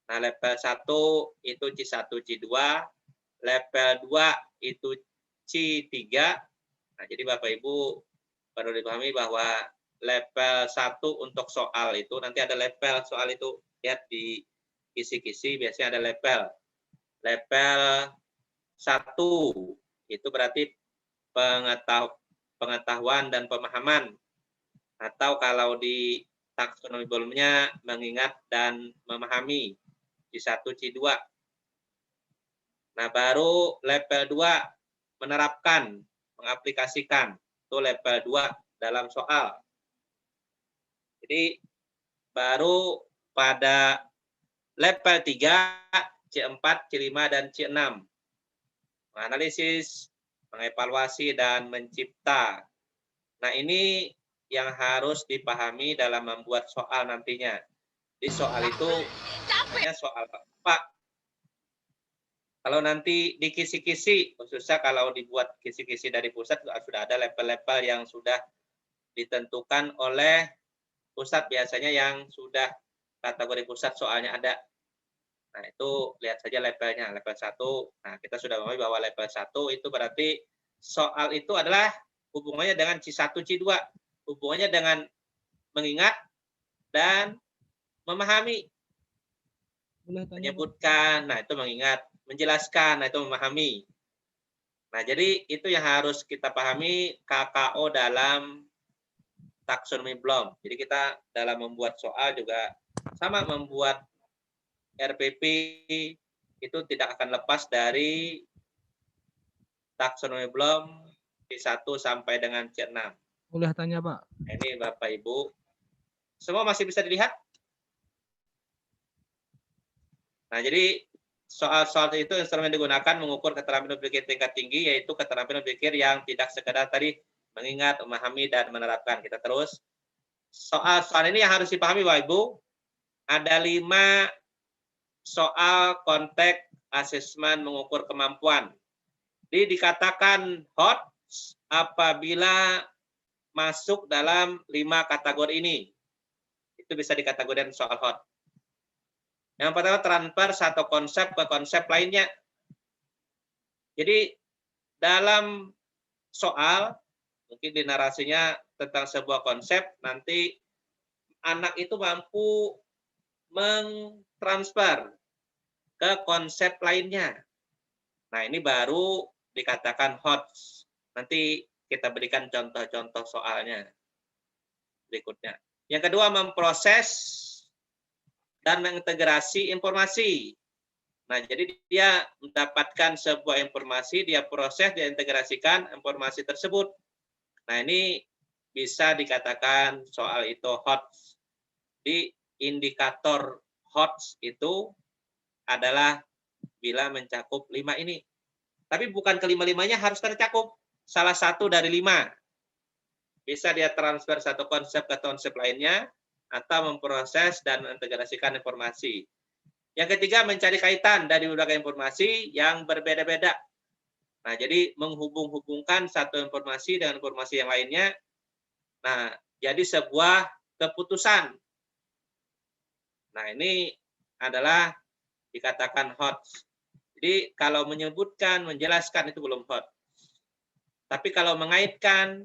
Nah, level 1 itu C1, C2, level 2 itu C3. Nah, jadi Bapak Ibu perlu dipahami bahwa level 1 untuk soal itu, nanti ada level soal itu, lihat di kisi-kisi biasanya ada level. Level 1 itu berarti pengetahuan dan pemahaman. Atau kalau di taksonomi belumnya mengingat dan memahami. C1, C2. Nah, baru level 2 menerapkan, mengaplikasikan. Itu level 2 dalam soal. Jadi baru pada level 3, C4, C5, dan C6. Menganalisis, mengevaluasi, dan mencipta. Nah, ini yang harus dipahami dalam membuat soal nantinya. Di soal itu, hanya soal Pak. Kalau nanti di kisi-kisi, khususnya kalau dibuat kisi-kisi dari pusat, sudah ada level-level yang sudah ditentukan oleh pusat, biasanya yang sudah kategori pusat soalnya ada. Nah, itu lihat saja levelnya, level 1. Nah, kita sudah memahami bahwa level 1 itu berarti soal itu adalah hubungannya dengan C1, C2. Hubungannya dengan mengingat dan memahami. menyebutkan, nah itu mengingat, menjelaskan, nah itu memahami. Nah, jadi itu yang harus kita pahami KKO dalam taksonomi belum. Jadi kita dalam membuat soal juga sama, membuat RPP itu tidak akan lepas dari taksonomi belum C1 sampai dengan C6. Boleh tanya, Pak? Nah, ini Bapak Ibu. Semua masih bisa dilihat? Nah, jadi soal-soal itu instrumen digunakan mengukur keterampilan berpikir tingkat tinggi, yaitu keterampilan berpikir yang tidak sekedar tadi mengingat, memahami, dan menerapkan. Kita terus. Soal-soal ini yang harus dipahami, Bapak Ibu. Ada 5 soal konteks asesmen mengukur kemampuan. Jadi dikatakan hot apabila masuk dalam 5 kategori ini. Itu bisa dikategorikan soal hot. Yang pertama, transfer satu konsep ke konsep lainnya. Jadi dalam soal, mungkin di narasinya tentang sebuah konsep, nanti anak itu mampu mentransfer ke konsep lainnya. Nah, ini baru dikatakan hot. Nanti kita berikan contoh-contoh soalnya berikutnya. Yang kedua, memproses dan mengintegrasi informasi. Nah, jadi dia mendapatkan sebuah informasi, dia proses, dia integrasikan informasi tersebut. Nah, ini bisa dikatakan soal itu hot. Di indikator hot itu adalah bila mencakup 5 ini. Tapi bukan kelima-limanya harus tercakup. Salah satu dari 5. Bisa dia transfer satu konsep ke konsep lainnya, atau memproses dan mengintegrasikan informasi. Yang ketiga, mencari kaitan dari berbagai informasi yang berbeda-beda. Nah, jadi menghubung-hubungkan satu informasi dengan informasi yang lainnya. Nah, jadi sebuah keputusan. Nah, ini adalah dikatakan hot. Jadi kalau menyebutkan, menjelaskan itu belum hot. Tapi kalau mengaitkan,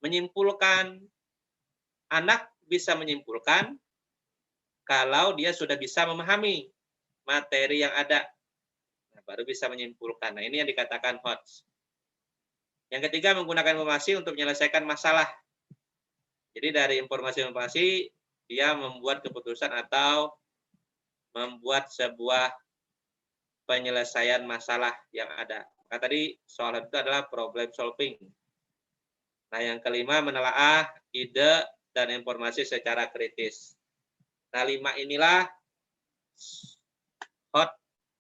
menyimpulkan, anak bisa menyimpulkan kalau dia sudah bisa memahami materi yang ada. Nah, baru bisa menyimpulkan. Nah, ini yang dikatakan hot. Yang ketiga, menggunakan informasi untuk menyelesaikan masalah. Jadi dari informasi-informasi, dia membuat keputusan atau membuat sebuah penyelesaian masalah yang ada. Nah, tadi soal itu adalah problem solving. Nah, yang kelima, menelaah ide dan informasi secara kritis. Nah, 5 inilah hot,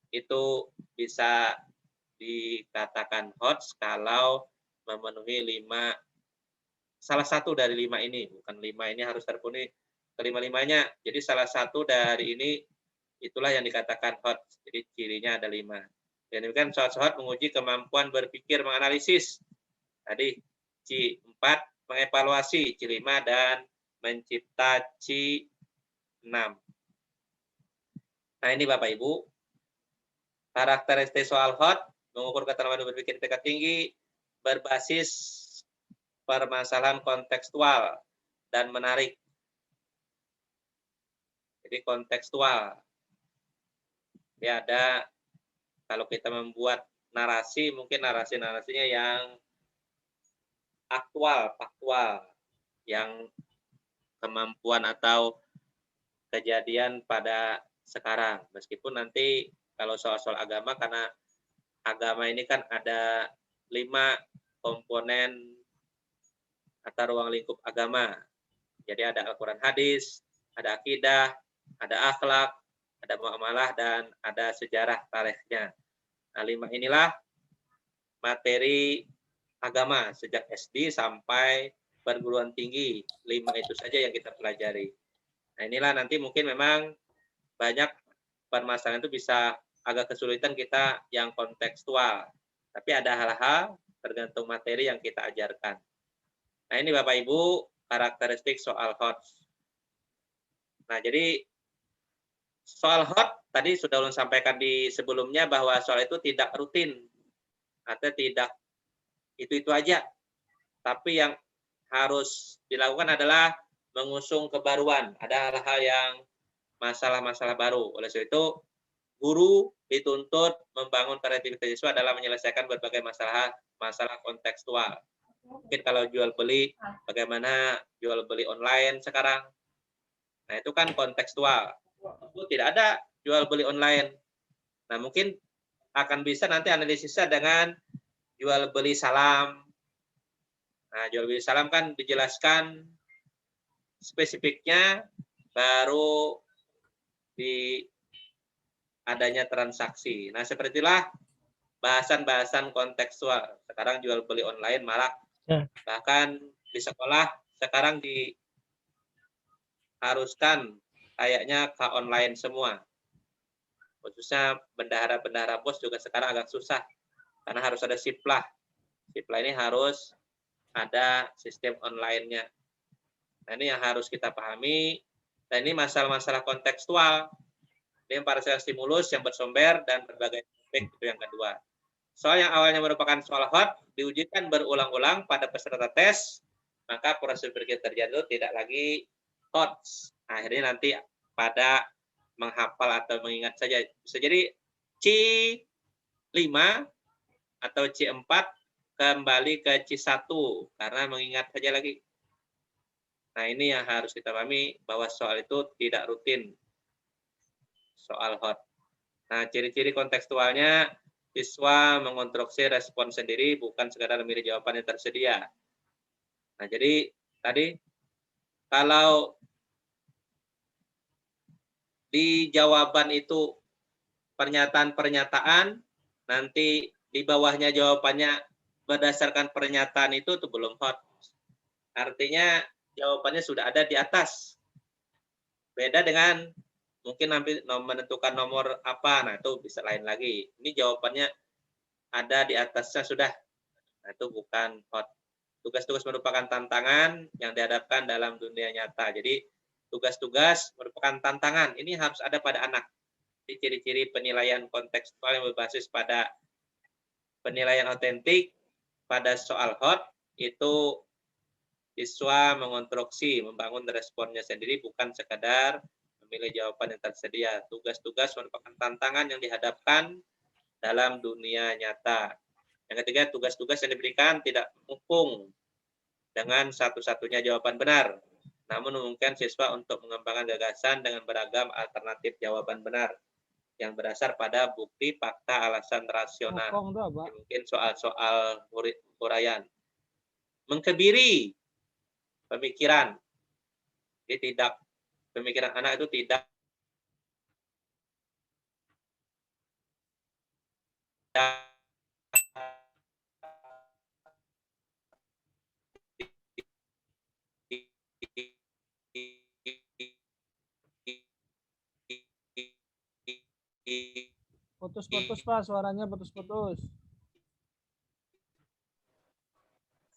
itu bisa dikatakan hot kalau memenuhi 5, salah satu dari 5 ini. Bukan 5 ini harus terpenuhi kelima-limanya. Jadi salah satu dari ini, itulah yang dikatakan hot. Jadi cirinya ada 5. Dan demikian soal-soal menguji kemampuan berpikir menganalisis. Tadi C4, mengevaluasi C5, dan mencipta C6. Nah, ini Bapak Ibu, karakteristik soal hot, mengukur keterampilan berpikir tingkat tinggi, berbasis permasalahan kontekstual dan menarik. Jadi kontekstual. Ya, ada, kalau kita membuat narasi, mungkin narasi-narasinya yang aktual, faktual, yang kemampuan atau kejadian pada sekarang. Meskipun nanti kalau soal-soal agama, karena agama ini kan ada 5 komponen atau ruang lingkup agama. Jadi ada Al-Quran, hadis, ada akidah, ada akhlak, ada muamalah, dan ada sejarah tarikhnya. Nah, 5 inilah materi agama sejak SD sampai perguruan tinggi. 5 itu saja yang kita pelajari. Nah, inilah nanti mungkin memang banyak permasalahan itu bisa agak kesulitan kita yang kontekstual. Tapi ada hal-hal tergantung materi yang kita ajarkan. Nah, ini Bapak Ibu karakteristik soal hot. Nah, jadi soal hot tadi sudah ulun sampaikan di sebelumnya bahwa soal itu tidak rutin atau tidak itu aja. Tapi yang harus dilakukan adalah mengusung kebaruan. Ada hal-hal yang masalah-masalah baru. Oleh sebab itu, guru dituntut membangun kreativitas siswa dalam menyelesaikan berbagai masalah kontekstual. Mungkin kalau jual beli, bagaimana jual beli online sekarang. Nah, itu kan kontekstual. Itu tidak ada jual beli online. Nah, mungkin akan bisa nanti analisisnya dengan jual beli salam. Nah, jual beli salam kan dijelaskan spesifiknya baru di adanya transaksi. Nah, sepertilah bahasan-bahasan kontekstual. Sekarang jual beli online marak. Bahkan di sekolah sekarang diharuskan kayaknya ke online semua. Khususnya bendahara-bendahara pos juga sekarang agak susah. Karena harus ada siplah. Siplah ini harus ada sistem online-nya. Nah, ini yang harus kita pahami. Dan ini masalah-masalah kontekstual. Ini parsial stimulus yang bersumber dan berbagai topik, itu yang kedua. Soal yang awalnya merupakan soal hot, diujikan berulang-ulang pada peserta tes, maka proses berpikir terjadi itu tidak lagi hot. Akhirnya nanti pada menghafal atau mengingat saja. Bisa jadi C5 atau C4 kembali ke C1 karena mengingat saja lagi. Nah, ini yang harus kita pahami bahwa soal itu tidak rutin. Soal hot. Nah, ciri-ciri kontekstualnya siswa mengonstruksi respon sendiri bukan sekadar memilih jawaban yang tersedia. Nah, jadi tadi kalau di jawaban itu pernyataan-pernyataan, nanti di bawahnya jawabannya berdasarkan pernyataan itu belum hot. Artinya jawabannya sudah ada di atas. Beda dengan mungkin nanti menentukan nomor apa, nah itu bisa lain lagi. Ini jawabannya ada di atasnya sudah. Nah, itu bukan hot. Tugas-tugas merupakan tantangan yang dihadapkan dalam dunia nyata. Jadi tugas-tugas merupakan tantangan. Ini harus ada pada anak. Ciri-ciri penilaian kontekstual yang berbasis pada penilaian otentik pada soal hot itu siswa mengonstruksi, membangun responnya sendiri, bukan sekadar memilih jawaban yang tersedia. Tugas-tugas merupakan tantangan yang dihadapkan dalam dunia nyata. Yang ketiga, tugas-tugas yang diberikan tidak mengepung dengan satu-satunya jawaban benar, namun memungkinkan siswa untuk mengembangkan gagasan dengan beragam alternatif jawaban benar yang berdasar pada bukti, fakta, alasan rasional. Mungkin soal-soal uraian. Mengkebiri pemikiran. Jadi tidak, pemikiran anak itu tidak Putus-putus Pak, suaranya putus-putus.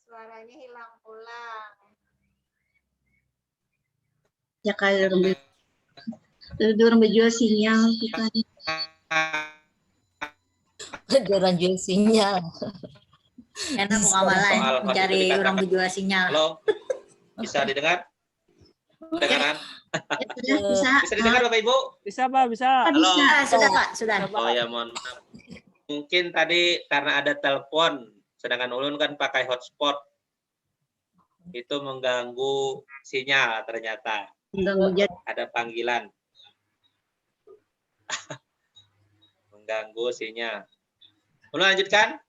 Suaranya hilang pulang. Ya kali orang berjual sinyal kita nih. Orang jual sinyal. Enak buka malah mencari orang berjual sinyal. Halo, bisa didengar? Dengaran? Bisa. Bisa didengar Bapak Ibu? Bisa Pak, bisa. Halo. Sudah Pak, sudah. Oh ya, mohon maaf. Mungkin tadi karena ada telepon, sedangkan Ulun kan pakai hotspot, itu mengganggu sinyal ternyata. Ada panggilan. Mengganggu sinyal. Ulun lanjutkan.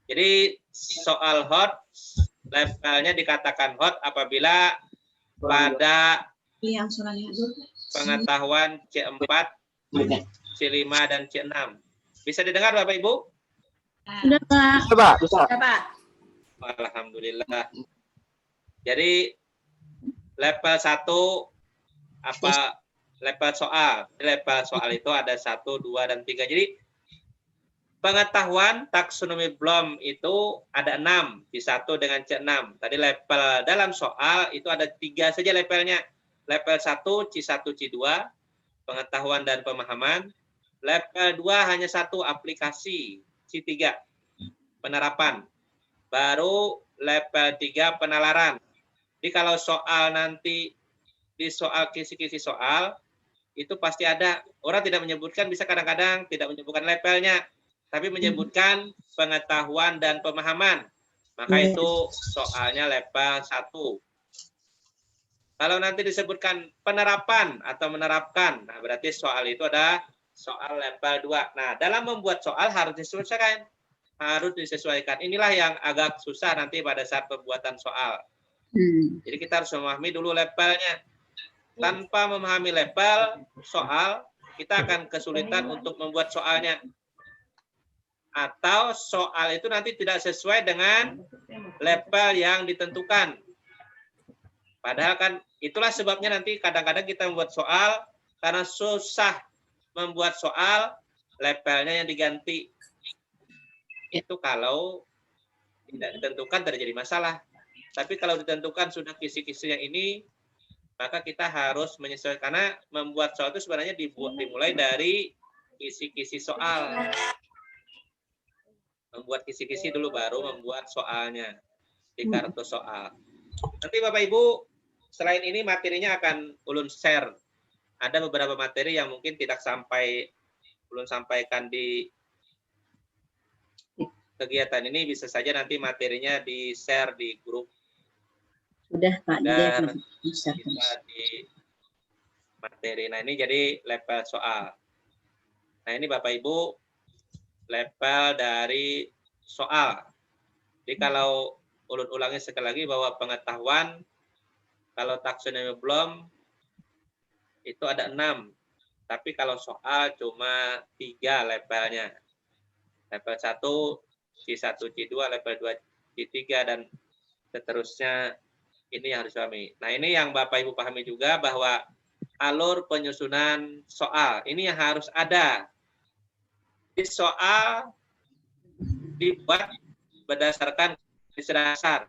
Jadi soal hot, levelnya dikatakan hot apabila pada pengetahuan C4, C5, dan C6. Bisa didengar Bapak Ibu? Sudah Pak. Bisa. Alhamdulillah. Jadi level 1 apa level soal. Level soal itu ada 1, 2, dan 3. Jadi pengetahuan taksonomi Bloom itu ada 6, C1 dengan C6. Tadi level dalam soal itu ada 3 saja levelnya. Level 1, C1, C2, pengetahuan dan pemahaman. Level 2 hanya 1, aplikasi, C3, penerapan. Baru level 3, penalaran. Jadi kalau soal nanti di soal kisi-kisi soal, itu pasti ada. Orang tidak menyebutkan, bisa kadang-kadang tidak menyebutkan levelnya, tapi menyebutkan pengetahuan dan pemahaman. Maka itu soalnya level 1. Kalau nanti disebutkan penerapan atau menerapkan, nah berarti soal itu ada soal level 2. Nah, dalam membuat soal harus disesuaikan. Harus disesuaikan. Inilah yang agak susah nanti pada saat pembuatan soal. Jadi kita harus memahami dulu levelnya. Tanpa memahami level soal, kita akan kesulitan untuk membuat soalnya. Atau soal itu nanti tidak sesuai dengan level yang ditentukan. Padahal kan itulah sebabnya nanti kadang-kadang kita membuat soal karena susah membuat soal, levelnya yang diganti. Itu kalau tidak ditentukan terjadi masalah. Tapi kalau ditentukan sudah kisi-kisinya ini, maka kita harus menyesuaikan. Karena membuat soal itu sebenarnya dimulai dari kisi-kisi soal. Membuat kisi-kisi dulu baru membuat soalnya di kartu soal. Nanti Bapak Ibu, selain ini materinya akan ulun share. Ada beberapa materi yang mungkin tidak ulun sampaikan di kegiatan ini, bisa saja nanti materinya di share di grup. Sudah Pak, bisa di materi. Nah ini jadi level soal. Nah ini Bapak Ibu level dari soal. Jadi kalau ulun ulangi sekali lagi bahwa pengetahuan kalau taksonomi belum itu ada 6. Tapi kalau soal cuma 3 levelnya. Level 1, C1, C2, level 2, C3 dan seterusnya. Ini yang harus dipahami. Nah, ini yang Bapak Ibu pahami juga bahwa alur penyusunan soal ini yang harus ada. Di soal dibuat berdasarkan kompetensi dasar.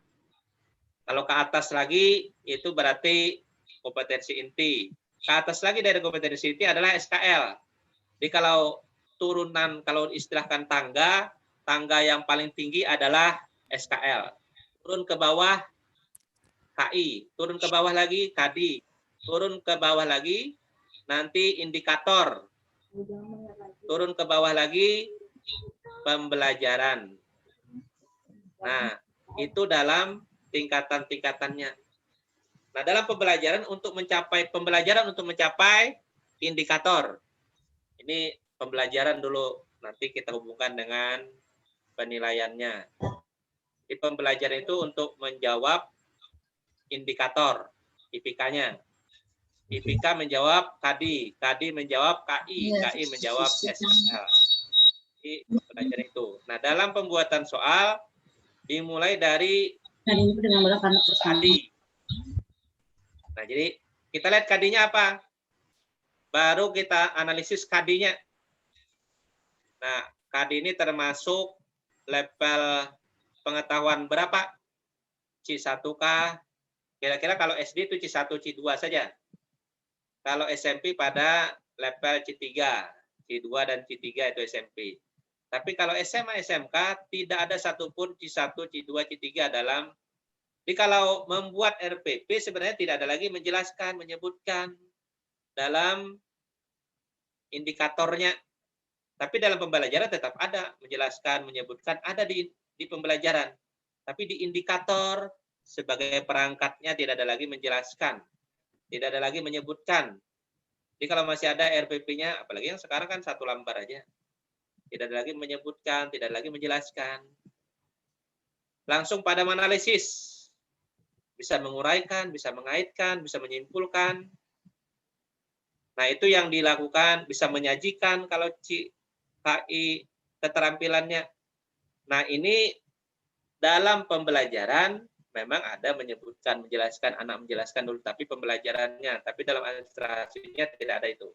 Kalau ke atas lagi itu berarti kompetensi inti. Ke atas lagi dari kompetensi inti adalah SKL. Jadi kalau turunan, kalau istilahkan tangga yang paling tinggi adalah SKL. Turun ke bawah KI, turun ke bawah lagi KD, turun ke bawah lagi nanti indikator, turun ke bawah lagi pembelajaran. Nah, itu dalam tingkatan-tingkatannya. Nah, dalam pembelajaran untuk mencapai indikator. Ini pembelajaran dulu, nanti kita hubungkan dengan penilaiannya. Di pembelajaran itu untuk menjawab indikator IPK-nya. IPK menjawab KD, KD menjawab KI, KI menjawab SKL. Jadi pembelajaran itu. Nah, dalam pembuatan soal dimulai dari KD. Nah, jadi kita lihat KD-nya apa? Baru kita analisis KD-nya. Nah, KD ini termasuk level pengetahuan berapa? C1K. Kira-kira kalau SD itu C1, C2 saja. Kalau SMP pada level C3, C2 dan C3 itu SMP. Tapi kalau SMA, SMK tidak ada satupun C1, C2, C3 dalam. Jadi kalau membuat RPP sebenarnya tidak ada lagi menjelaskan, menyebutkan dalam indikatornya. Tapi dalam pembelajaran tetap ada menjelaskan, menyebutkan, ada di pembelajaran. Tapi di indikator sebagai perangkatnya tidak ada lagi menjelaskan, tidak ada lagi menyebutkan. Jadi kalau masih ada RPP-nya, apalagi yang sekarang kan 1 lembar aja, tidak ada lagi menyebutkan, tidak ada lagi menjelaskan. Langsung pada analisis, bisa menguraikan, bisa mengaitkan, bisa menyimpulkan. Nah itu yang dilakukan, bisa menyajikan kalau KI keterampilannya. Nah ini dalam pembelajaran memang ada menyebutkan, menjelaskan, anak menjelaskan dulu, tapi pembelajarannya, tapi dalam administrasinya tidak ada itu.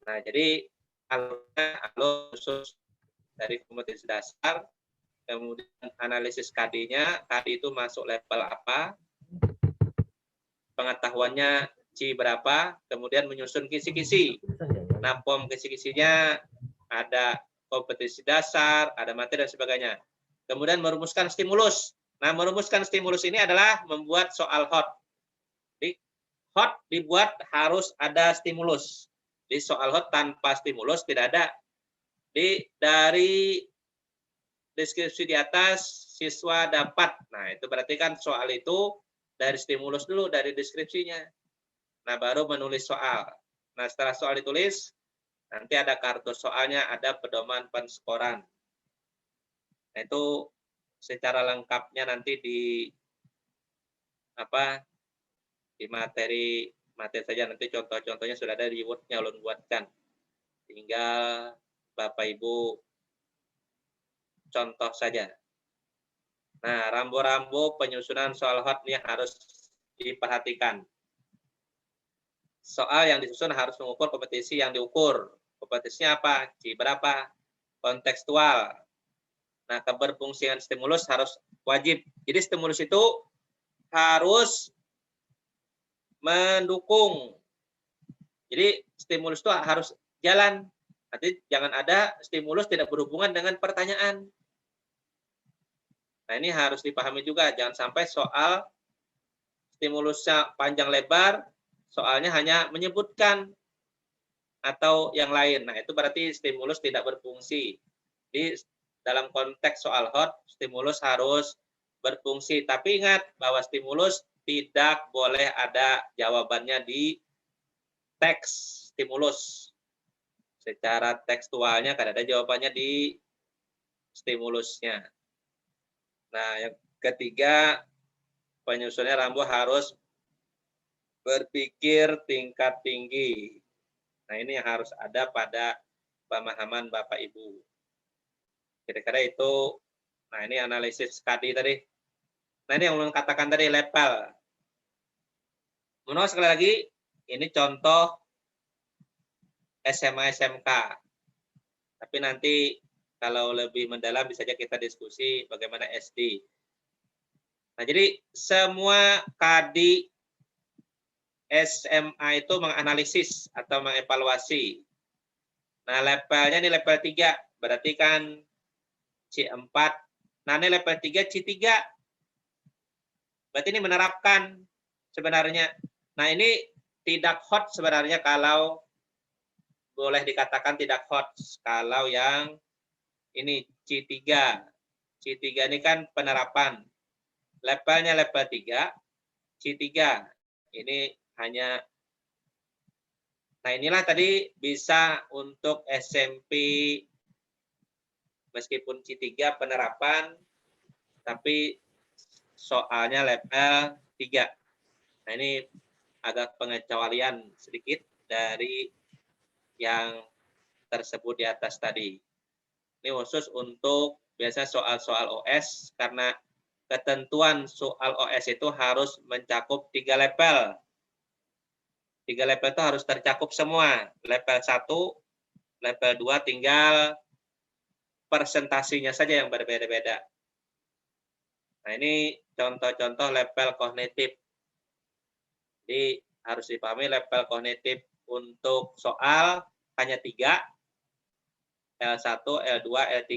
Nah, jadi alur khusus dari kompetensi dasar, kemudian analisis KD-nya, KD itu masuk level apa, pengetahuannya C berapa, kemudian menyusun kisi-kisi. Nah, POM kisi-kisinya ada kompetensi dasar, ada materi dan sebagainya. Kemudian merumuskan stimulus. Nah, merumuskan stimulus ini adalah membuat soal hot. Jadi, hot dibuat harus ada stimulus. Di soal hot tanpa stimulus tidak ada. Dari deskripsi di atas siswa dapat. Nah, itu berarti kan soal itu dari stimulus dulu, dari deskripsinya. Nah, baru menulis soal. Nah, setelah soal ditulis, nanti ada kartu soalnya, ada pedoman penskoran. Nah, itu secara lengkapnya nanti di materi saja, nanti contoh-contohnya sudah ada di Word-nya, ulun buatkan. Tinggal Bapak Ibu contoh saja. Nah, rambu-rambu penyusunan soal hot ini harus diperhatikan. Soal yang disusun harus mengukur kompetisi yang diukur. Kompetisinya apa? C berapa? Kontekstual. Nah, keberfungsian stimulus harus wajib. Jadi stimulus itu harus mendukung. Jadi stimulus itu harus jalan. Nanti jangan ada stimulus tidak berhubungan dengan pertanyaan. Nah, ini harus dipahami juga. Jangan sampai soal stimulusnya panjang lebar, soalnya hanya menyebutkan atau yang lain. Nah, itu berarti stimulus tidak berfungsi. Di dalam konteks soal hot, stimulus harus berfungsi. Tapi ingat bahwa stimulus tidak boleh ada jawabannya di teks stimulus. Secara tekstualnya kan ada jawabannya di stimulusnya. Nah, yang ketiga, penyusunnya rambu harus berpikir tingkat tinggi. Nah, ini yang harus ada pada pemahaman Bapak Ibu. Kira-kira itu, nah ini analisis KD tadi. Nah, ini yang ulun katakan tadi, level. Menurut sekali lagi, ini contoh SMA SMK. Tapi nanti kalau lebih mendalam bisa saja kita diskusi bagaimana SD. Nah, jadi semua KD SMA itu menganalisis atau mengevaluasi. Nah, levelnya ini level 3, berarti kan C4. Nah, ini level 3 C3. Berarti ini menerapkan sebenarnya. Nah, ini tidak hot sebenarnya kalau boleh dikatakan tidak hot kalau yang ini C3. C3 ini kan penerapan. Levelnya level 3, C3. Ini hanya, nah inilah tadi bisa untuk SMP meskipun C3 penerapan, tapi soalnya level 3. Nah, ini agak pengecualian sedikit dari yang tersebut di atas tadi. Ini khusus untuk biasa soal-soal OS, karena ketentuan soal OS itu harus mencakup 3 level. 3 level itu harus tercakup semua. Level 1, level 2 tinggal presentasinya saja yang berbeda-beda. Nah, ini contoh-contoh level kognitif. Jadi harus dipahami level kognitif untuk soal hanya 3, L1, L2, L3.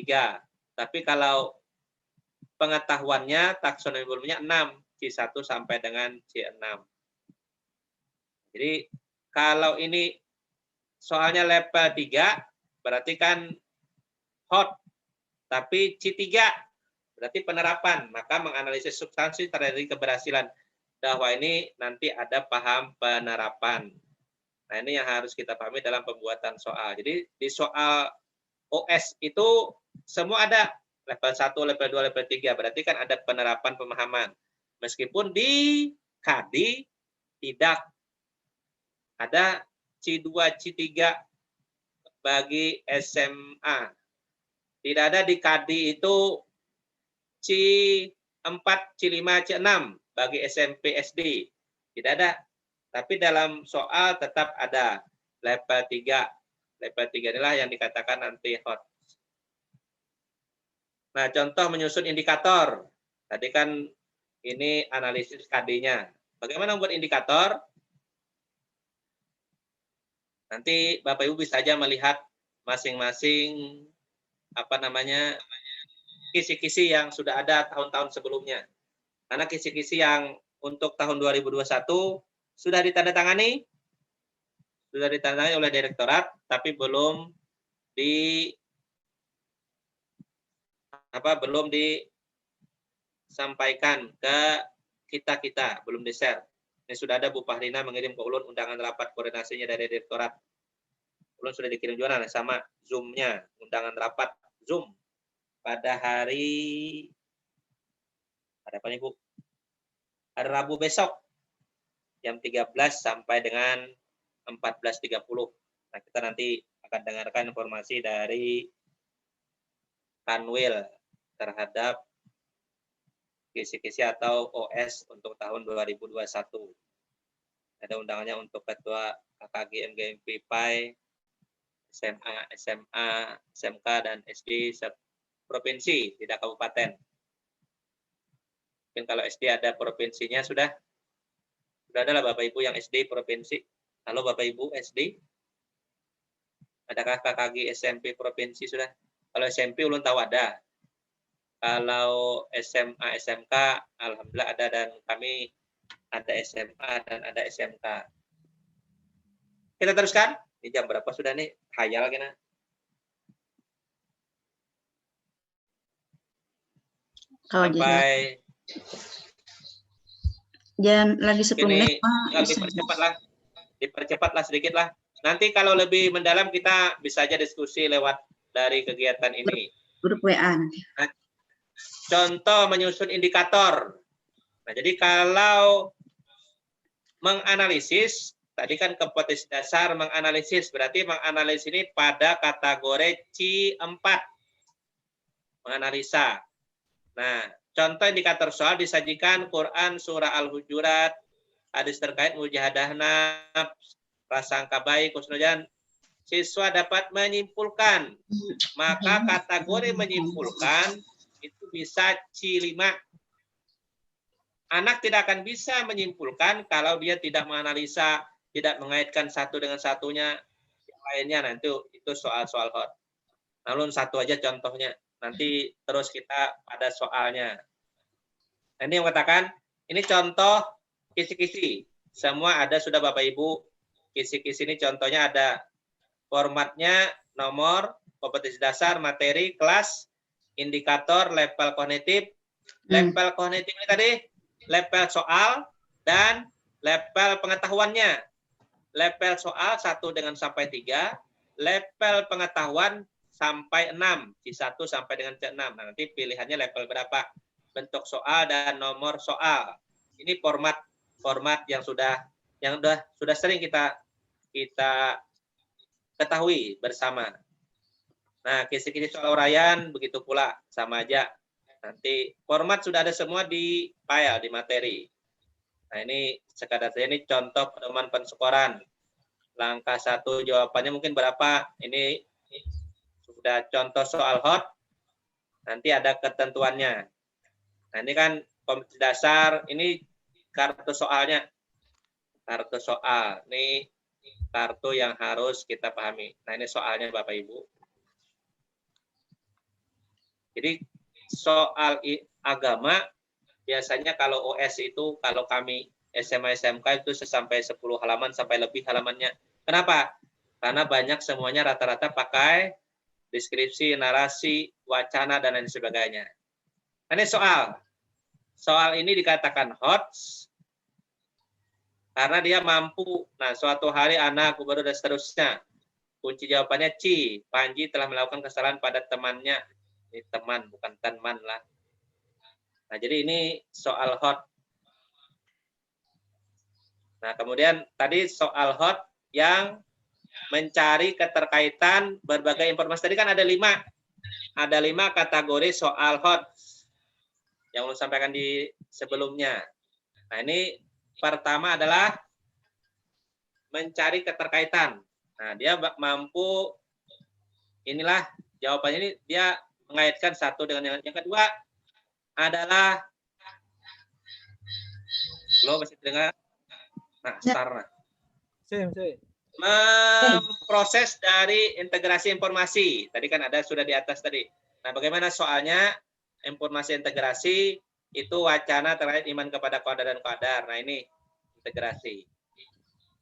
Tapi kalau pengetahuannya taksonomi ilmunya 6, C1 sampai dengan C6. Jadi kalau ini soalnya level 3, berarti kan hot. Tapi C3 berarti penerapan. Maka menganalisis substansi terjadi keberhasilan. Bahwa ini nanti ada paham penerapan. Nah, ini yang harus kita pahami dalam pembuatan soal. Jadi di soal OS itu semua ada level 1, level 2, level 3. Berarti kan ada penerapan pemahaman. Meskipun di KD tidak ada C2, C3 bagi SMA. Tidak ada di KD itu C4, C5, C6 bagi SMP, SD. Tidak ada. Tapi dalam soal tetap ada level 3. Level 3 inilah yang dikatakan nanti hot. Nah, contoh menyusun indikator. Tadi kan ini analisis KD-nya. Bagaimana membuat indikator? Nanti Bapak Ibu bisa saja melihat masing-masing kisi-kisi yang sudah ada tahun-tahun sebelumnya. Karena kisi-kisi yang untuk tahun 2021 sudah ditandatangani? Sudah ditandatangani oleh direktorat, tapi belum disampaikan ke kita, belum di-share. Ini sudah ada Bu Fahrina mengirim ke Ulun undangan rapat koordinasinya dari direktorat. Ulun sudah dikirim juga sama Zoom-nya, undangan rapat Zoom pada hari apa nih Bu? Hari Rabu besok jam 13 sampai dengan 14.30. Nah, kita nanti akan dengarkan informasi dari Kanwil terhadap kisi-kisi atau OS untuk tahun 2021. Ada undangannya untuk Ketua KKG MGMP PAI, SMA, SMK, dan SD provinsi, tidak kabupaten. Mungkin kalau SD ada provinsinya sudah ada lah Bapak Ibu yang SD provinsi. Halo Bapak Ibu SD, adakah KKG SMP provinsi sudah? Kalau SMP ulun tahu ada. Kalau SMA, SMK, alhamdulillah ada, dan kami ada SMA dan ada SMK. Kita teruskan. Ini jam berapa sudah nih? Hayal kena. Sampai jam lagi 10 menit. Dipercepatlah sedikit lah. Nanti kalau lebih mendalam kita bisa aja diskusi lewat dari kegiatan ini. Grup WA nanti. Nah, contoh menyusun indikator. Nah, jadi kalau menganalisis, tadi kan kompetensi dasar menganalisis, berarti menganalisis ini pada kategori C4. Menganalisa. Nah, contoh indikator soal disajikan Quran surah Al-Hujurat, hadis terkait mujahadah nafs, prasangka baik, husnudzan. Siswa dapat menyimpulkan. Maka kategori menyimpulkan itu bisa C5. Anak tidak akan bisa menyimpulkan kalau dia tidak menganalisa, tidak mengaitkan satu dengan satunya, yang lainnya. Nanti itu soal-soal hot. Lalu satu aja contohnya. Nanti terus kita pada soalnya. Nah, ini yang katakan, ini contoh kisi-kisi. Semua ada sudah Bapak Ibu. Kisi-kisi ini contohnya ada formatnya, nomor, kompetensi dasar, materi, kelas, indikator, level kognitif. Level kognitif ini tadi, level soal, dan level pengetahuannya. Level soal 1 dengan sampai 3, level pengetahuan sampai 6, C1 sampai dengan C6. Nah, nanti pilihannya level berapa? Bentuk soal dan nomor soal. Ini format yang sudah sering kita ketahui bersama. Nah, kisi-kisi soal uraian begitu pula, sama aja. Nanti format sudah ada semua di file, di materi. Nah, ini sekadar saja ini contoh pedoman penskoran. Langkah 1 jawabannya mungkin berapa? Ini sudah contoh soal hot. Nanti ada ketentuannya. Nah, ini kan kompetensi dasar, ini kartu soalnya. Kartu soal. Ini kartu yang harus kita pahami. Nah, ini soalnya Bapak Ibu. Jadi soal agama biasanya kalau OS itu, kalau kami SMA SMK itu sampai 10 halaman sampai lebih halamannya. Kenapa? Karena banyak semuanya rata-rata pakai deskripsi, narasi, wacana, dan lain sebagainya. Nah, ini soal. Soal ini dikatakan hot karena dia mampu. Nah, suatu hari anak, gubernur, dan seterusnya. Kunci jawabannya C. Panji telah melakukan kesalahan pada temannya. Ini teman, bukan teman lah. Nah, jadi ini soal hot. Nah, kemudian tadi soal hot yang mencari keterkaitan berbagai informasi. Tadi kan ada 5. Ada 5 kategori soal hot yang belum sampaikan di sebelumnya. Nah, ini pertama adalah mencari keterkaitan. Nah, dia mampu, inilah jawabannya, ini dia mengaitkan satu dengan yang kedua adalah lo masih dengar? Nah, sarna. Memproses dari integrasi informasi. Tadi kan ada sudah di atas tadi. Nah, bagaimana soalnya? Informasi integrasi itu wacana terkait iman kepada qadar dan qadar. Nah, ini integrasi.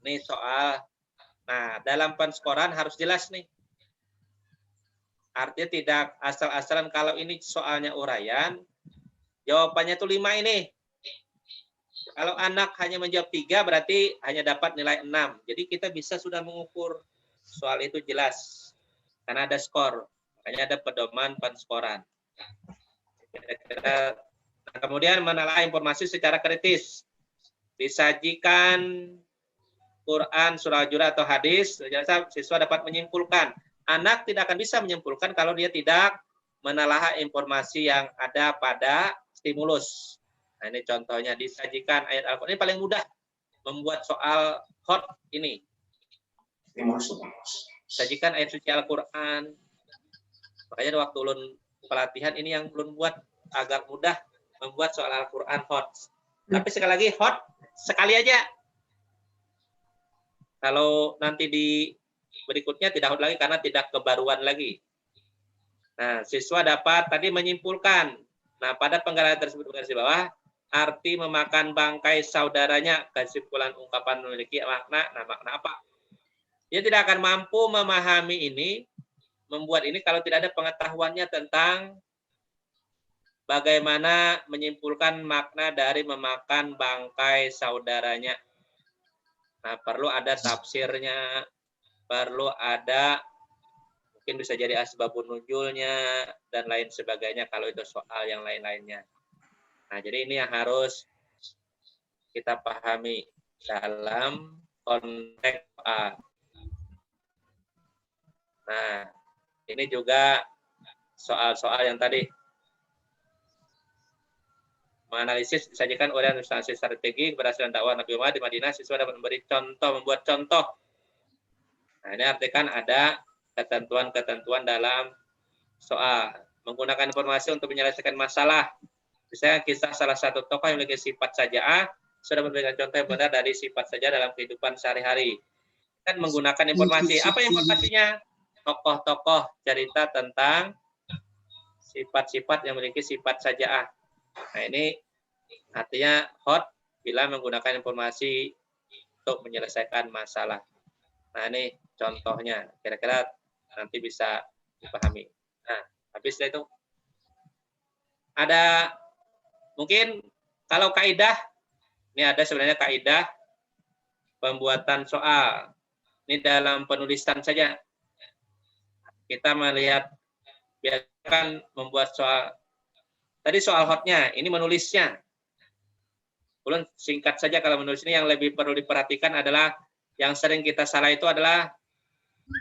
Nih soal. Nah, dalam penskoran harus jelas nih. Artinya tidak asal-asalan kalau ini soalnya uraian, jawabannya tuh 5 ini. Kalau anak hanya menjawab 3 berarti hanya dapat nilai 6. Jadi kita bisa sudah mengukur soal itu jelas. Karena ada skor. Makanya ada pedoman penskoran. Nah, kemudian menelaah informasi secara kritis. Disajikan Quran, surah Al-Jurat atau hadis, siswa dapat menyimpulkan. Anak tidak akan bisa menyimpulkan kalau dia tidak menelaah informasi yang ada pada stimulus. Nah, ini contohnya disajikan ayat Al-Quran. Ini paling mudah membuat soal hot ini. Sajikan ayat suci Al-Quran. Makanya waktu ulun pelatihan ini yang ulun buat agak mudah membuat soal Al-Quran hot. Tapi sekali lagi hot sekali aja. Kalau nanti di berikutnya tidak hot lagi karena tidak kebaruan lagi. Nah, siswa dapat tadi menyimpulkan. Nah, pada penggalan tersebut garis di bawah, arti memakan bangkai saudaranya, kesimpulan ungkapan memiliki makna. Nah, makna apa? Dia tidak akan mampu memahami ini, membuat ini kalau tidak ada pengetahuannya tentang bagaimana menyimpulkan makna dari memakan bangkai saudaranya. Nah, perlu ada tafsirnya, perlu ada mungkin bisa jadi asbabun nuzulnya dan lain sebagainya kalau itu soal yang lain-lainnya. Nah, jadi ini yang harus kita pahami dalam konteks soal. Nah, ini juga soal-soal yang tadi menganalisis disajikan oleh instansi strategi keberhasilan dakwah Nabi Muhammad di Madinah, siswa dapat memberi contoh, membuat contoh. Nah, ini artikan ada ketentuan-ketentuan dalam soal. Menggunakan informasi untuk menyelesaikan masalah. Misalnya kisah salah satu tokoh yang memiliki sifat saja'ah, sudah memberikan contoh yang benar dari sifat saja dalam kehidupan sehari-hari. Kan menggunakan informasi. Apa informasinya? Tokoh-tokoh cerita tentang sifat-sifat yang memiliki sifat saja'ah. Nah, ini artinya hot bila menggunakan informasi untuk menyelesaikan masalah. Nah, ini contohnya. Kira-kira nanti bisa dipahami. Nah, habis itu ada mungkin kalau kaidah, ini ada sebenarnya kaidah pembuatan soal. Ini dalam penulisan saja. Kita melihat biarkan membuat soal. Tadi soal hotnya, ini menulisnya. Ulun singkat saja kalau menulis ini yang lebih perlu diperhatikan adalah yang sering kita salah itu adalah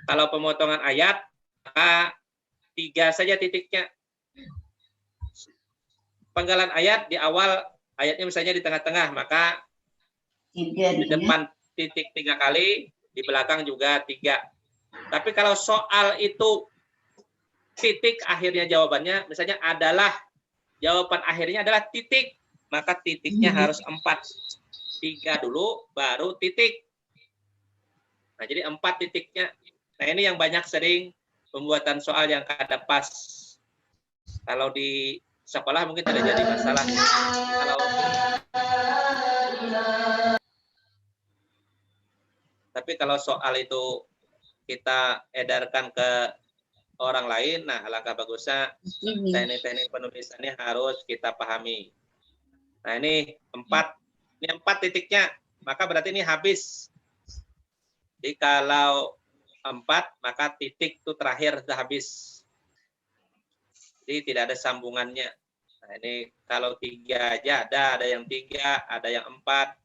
kalau pemotongan ayat, maka 3 saja titiknya. Penggalan ayat di awal, ayatnya misalnya di tengah-tengah, maka di depan titik 3 kali, di belakang juga 3. Tapi kalau soal itu titik akhirnya jawabannya, misalnya adalah, jawaban akhirnya adalah titik, maka titiknya harus 4. 3 dulu, baru titik. Nah, jadi 4 titiknya. Nah, ini yang banyak sering pembuatan soal yang kada pas. Kalau di sekolah mungkin tidak jadi masalah. Tapi kalau soal itu kita edarkan ke orang lain, nah alangkah bagusnya teknik-teknik penulisannya harus kita pahami. Nah, ini 4 titiknya, maka berarti ini habis. Jadi kalau 4, maka titik itu terakhir sudah habis. Jadi tidak ada sambungannya. Nah, ini kalau 3 aja ada yang 3, ada yang 4.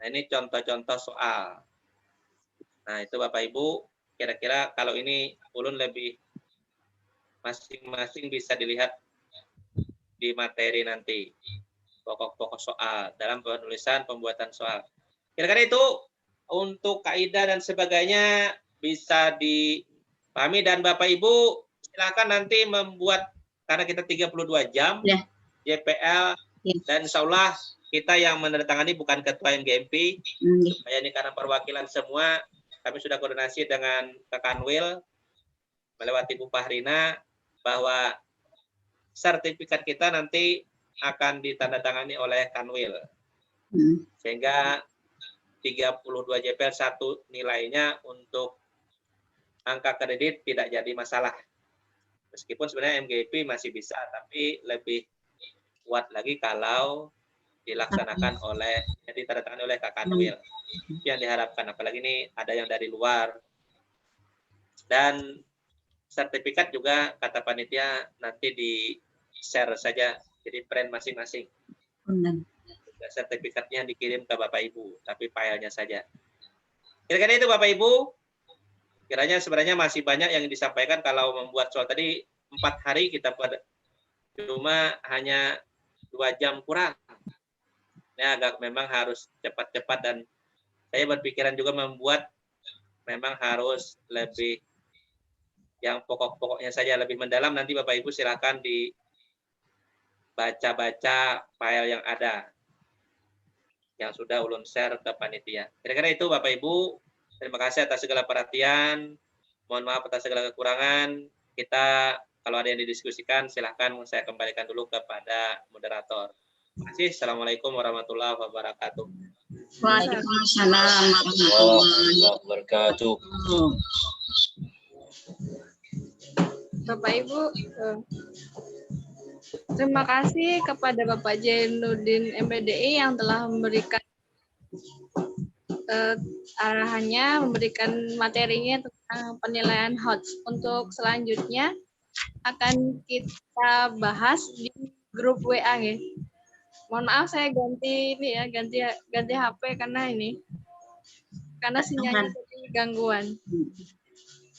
Nah, ini contoh-contoh soal. Nah, itu Bapak Ibu, kira-kira kalau ini ulun lebih masing-masing bisa dilihat di materi nanti. Pokok-pokok soal dalam penulisan pembuatan soal. Kira-kira itu untuk kaidah dan sebagainya bisa dipahami, dan Bapak Ibu silakan nanti membuat, karena kita 32 jam ya. JPL ya. Dan insya Allah kita yang menandatangani bukan ketua MGMP, supaya ini karena perwakilan semua, kami sudah koordinasi dengan Kak Kanwil melewati Bu Fahrina bahwa sertifikat kita nanti akan ditandatangani oleh Kanwil. Sehingga 32 JPL 1 nilainya untuk angka kredit tidak jadi masalah. Meskipun sebenarnya MGP masih bisa, tapi lebih kuat lagi kalau dilaksanakan oleh, jadi ditandatangani oleh Kak Kanwil. Itu yang diharapkan, apalagi ini ada yang dari luar. Dan sertifikat juga kata panitia nanti di-share saja, jadi print masing-masing. Sertifikatnya dikirim ke Bapak Ibu, tapi filenya saja. Kira-kira itu Bapak Ibu. Kiranya sebenarnya masih banyak yang disampaikan kalau membuat soal tadi 4 hari kita pada cuma hanya 2 jam kurang. Ini agak memang harus cepat-cepat dan saya berpikiran juga membuat memang harus lebih yang pokok-pokoknya saja lebih mendalam. Nanti Bapak Ibu silakan dibaca-baca file yang ada yang sudah ulun share ke panitia. Kira-kira itu Bapak Ibu. Terima kasih atas segala perhatian. Mohon maaf atas segala kekurangan. Kita kalau ada yang didiskusikan silahkan saya kembalikan dulu kepada moderator. Terima kasih. Assalamualaikum warahmatullahi wabarakatuh. Waalaikumsalam warahmatullahi wabarakatuh. Bapak Ibu, terima kasih kepada Bapak Jainuddin MPDI yang telah memberikan arahannya, memberikan materinya tentang penilaian HOTS. Untuk selanjutnya akan kita bahas di grup WA ya. Mohon maaf saya ganti ini ya, ganti HP karena sinyalnya jadi gangguan.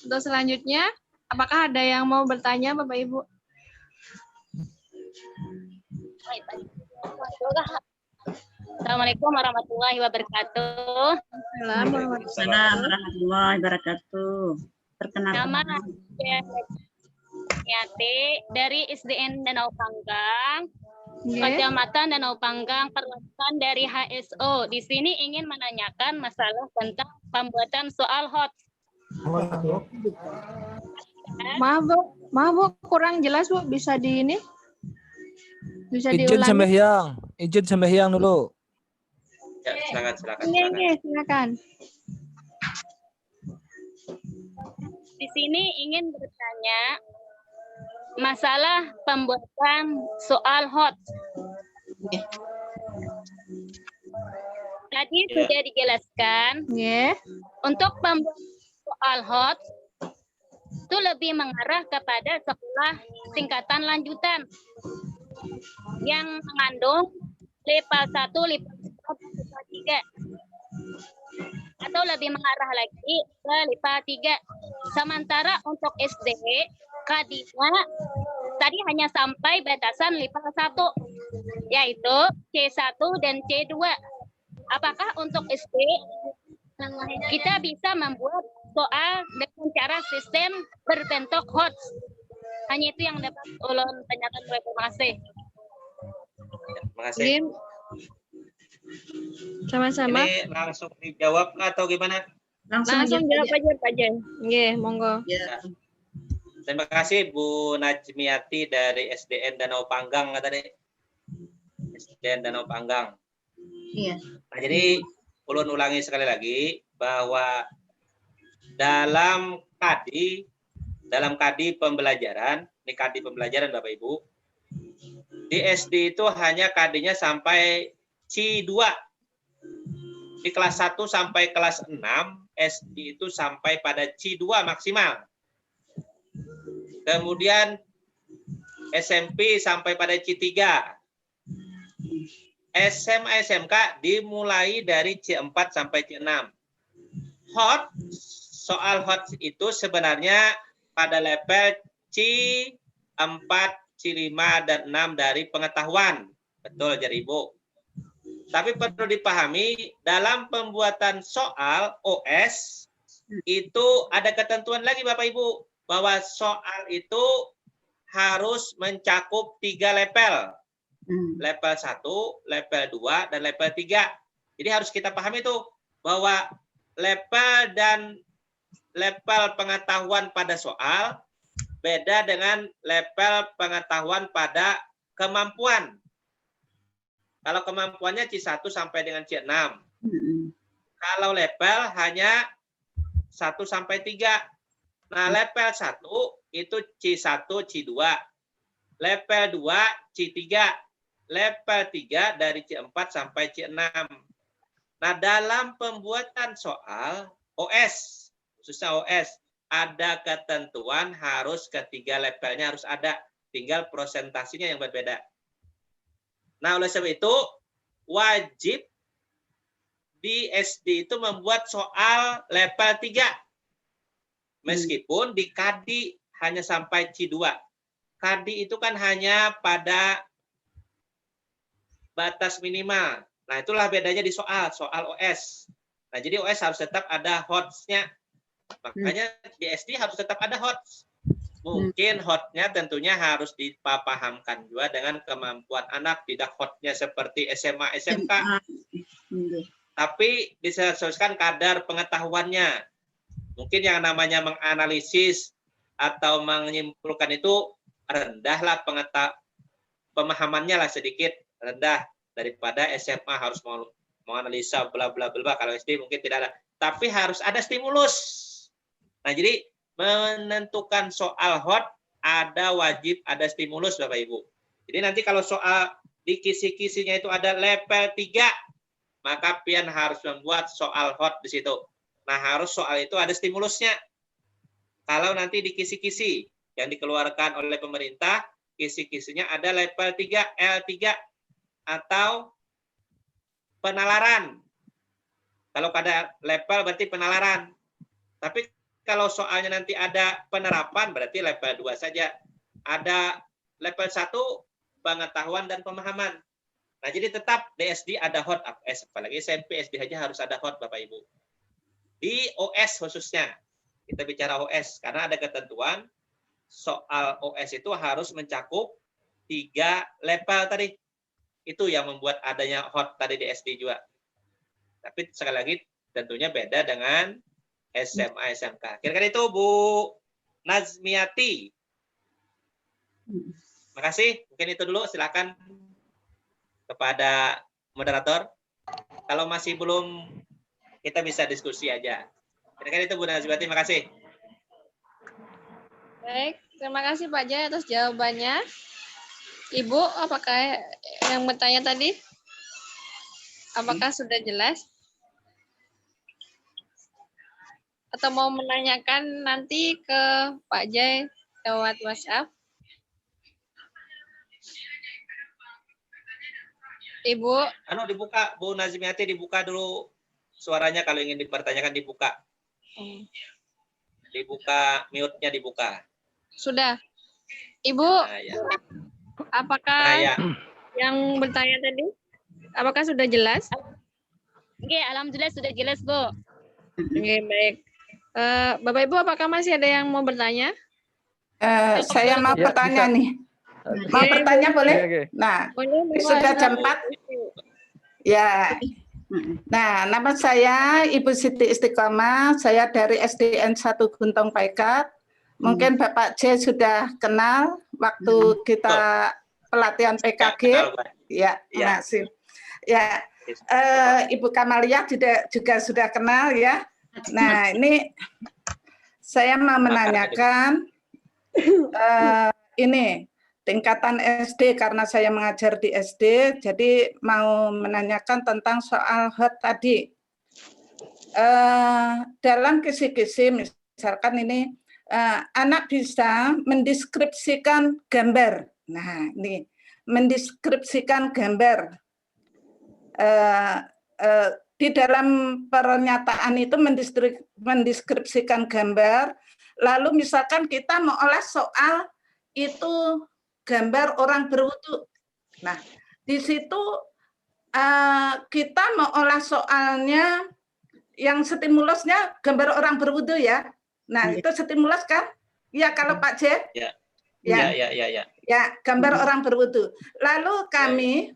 Untuk selanjutnya, apakah ada yang mau bertanya Bapak Ibu? Assalamualaikum warahmatullahi wabarakatuh. Waalaikumsalam warahmatullahi wabarakatuh. Perkenalkan. Nama Yati dari SDN Danau Panggang, Kecamatan Danau Panggang, perwakilan dari HSO. Di sini ingin menanyakan masalah tentang pembuatan soal HOTS. Maaf Bu, kurang jelas Bu, bisa di ini? Bisa Izin sembahyang dulu. Ya, silakan. Silakan. Di sini ingin bertanya masalah pembuatan soal HOTS. Tadi sudah dijelaskan. Untuk pembuatan soal HOTS itu lebih mengarah kepada sekolah tingkatan lanjutan yang mengandung LIPA 1, LIPA 2, LIPA 3. Atau lebih mengarah lagi ke LIPA 3. Sementara untuk SD, KD-nya tadi hanya sampai batasan LIPA 1, yaitu C1 dan C2. Apakah untuk SD kita bisa membuat soal dengan cara sistem berbentuk HOTS? Hanya itu yang dapat ulun tanyakan. Terima kasih. Terima kasih. Sama-sama. Ini langsung dijawab atau gimana? Langsung jawab aja Pak Jen. Nggih, monggo. Ya. Terima kasih Bu Najmiati dari SDN Danau Panggang tadi. SDN Danau Panggang. Iya. Nah, jadi ulun ulangi sekali lagi bahwa dalam KD pembelajaran, ini KD pembelajaran Bapak Ibu, di SD itu hanya KD-nya sampai C2. Di kelas 1 sampai kelas 6, SD itu sampai pada C2 maksimal. Kemudian SMP sampai pada C3. SMA, SMK dimulai dari C4 sampai C6. Soal HOTS itu sebenarnya pada level C4, C5, dan 6 dari pengetahuan. Betul, jadi Ibu. Tapi perlu dipahami, dalam pembuatan soal OS, itu ada ketentuan lagi Bapak Ibu, bahwa soal itu harus mencakup 3 level. Level 1, level 2, dan level 3. Jadi harus kita pahami itu, bahwa level dan level pengetahuan pada soal beda dengan level pengetahuan pada kemampuan. Kalau kemampuannya C1 sampai dengan C6. Kalau level hanya 1 sampai 3. Nah, level 1 itu C1, C2. Level 2 C3. Level 3 dari C4 sampai C6. Nah, dalam pembuatan soal OS, khususnya OS, ada ketentuan harus ketiga levelnya harus ada. Tinggal presentasinya yang berbeda. Nah, oleh sebab itu, wajib di SD itu membuat soal level 3. Meskipun di KADI hanya sampai C2. KADI itu kan hanya pada batas minimal. Nah, itulah bedanya di soal OS. Nah, jadi OS harus tetap ada HOTS-nya. Makanya di SD harus tetap ada HOTS. Mungkin HOTS-nya tentunya harus dipahamkan juga dengan kemampuan anak, tidak HOTS-nya seperti SMA, SMK. Tapi disesuaikan kadar pengetahuannya. Mungkin yang namanya menganalisis atau menyimpulkan itu rendahlah pemahamannya lah sedikit rendah daripada SMA harus menganalisa bla bla bla. Kalau SD mungkin tidak ada, tapi harus ada stimulus. Nah, jadi menentukan soal hot wajib ada stimulus Bapak Ibu. Jadi nanti kalau soal di kisi-kisinya itu ada level 3, maka pian harus membuat soal hot di situ. Nah, harus soal itu ada stimulusnya. Kalau nanti di kisi-kisi yang dikeluarkan oleh pemerintah, kisi-kisinya ada level 3, L3, atau penalaran. Kalau ada level berarti penalaran. Tapi kalau soalnya nanti ada penerapan, berarti level 2 saja. Ada level 1, pengetahuan dan pemahaman. Nah, jadi tetap di SD ada hot, apalagi SMP, SD aja harus ada hot Bapak Ibu. Di OS khususnya, kita bicara OS, karena ada ketentuan soal OS itu harus mencakup 3 level tadi. Itu yang membuat adanya hot tadi di SD juga. Tapi sekali lagi tentunya beda dengan SMA, SMK. Kira-kira itu Bu Nazmiati. Makasih. Mungkin itu dulu. Silakan kepada moderator. Kalau masih belum, kita bisa diskusi aja. Kira-kira itu Bu Nazmiati. Makasih. Baik, terima kasih Pak Jaya atas jawabannya. Ibu, apakah yang bertanya tadi? Apakah sudah jelas? Atau mau menanyakan nanti ke Pak Jai lewat WhatsApp? Ibu. Dibuka, Bu Nazmiati, dibuka dulu suaranya kalau ingin dipertanyakan, dibuka. Dibuka, mute-nya dibuka. Sudah. Ibu, apakah yang bertanya tadi? Apakah sudah jelas? Oke, alhamdulillah sudah jelas, Bu. Oke, baik. Bapak Ibu, apakah masih ada yang mau bertanya? Saya mau bertanya nih. Mau bertanya boleh? Nah, sudah jam 4. Ya. Nah, nama saya Ibu Siti Istiqomah. Saya dari SDN 1 Guntung Paikat. Mungkin Bapak J sudah kenal waktu kita pelatihan PKG. Ya, makasih. Ya, Ibu Kamalia juga sudah kenal ya. Nah, ini saya mau menanyakan ini tingkatan SD karena saya mengajar di SD, jadi mau menanyakan tentang soal hot tadi. Dalam kisi-kisi misalkan ini anak bisa mendeskripsikan gambar. Nah, ini mendeskripsikan gambar. Di dalam pernyataan itu mendeskripsikan gambar, lalu misalkan kita mau olah soal itu gambar orang berwudu. Nah, di situ kita mau olah soalnya yang stimulusnya gambar orang berwudu ya. Nah, itu stimulus kan? Ya, kalau Pak J? Ya, gambar orang berwudu. Lalu kami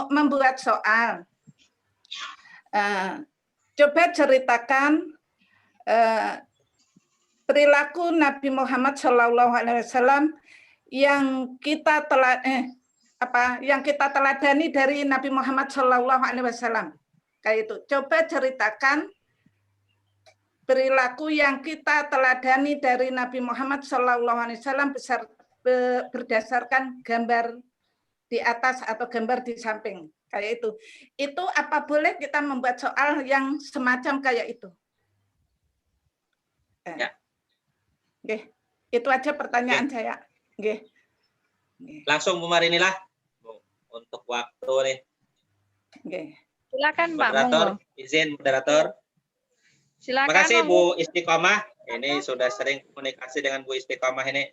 membuat soal. Coba ceritakan perilaku Nabi Muhammad SAW yang kita teladani dari Nabi Muhammad SAW. Kayak itu. Coba ceritakan perilaku yang kita teladani dari Nabi Muhammad SAW berdasarkan gambar di atas atau gambar di samping. Kayak itu. Itu apa boleh kita membuat soal yang semacam kayak itu? Ya. Oke. Itu aja pertanyaan saya. Oke. Langsung Bu Marinilah untuk waktu nih. Oke. Silakan Pak. Moderator, Monggo. izin moderator. Silakan. Terima kasih monggo. Bu Istiqomah. Ini sudah sering komunikasi dengan Bu Istiqomah ini.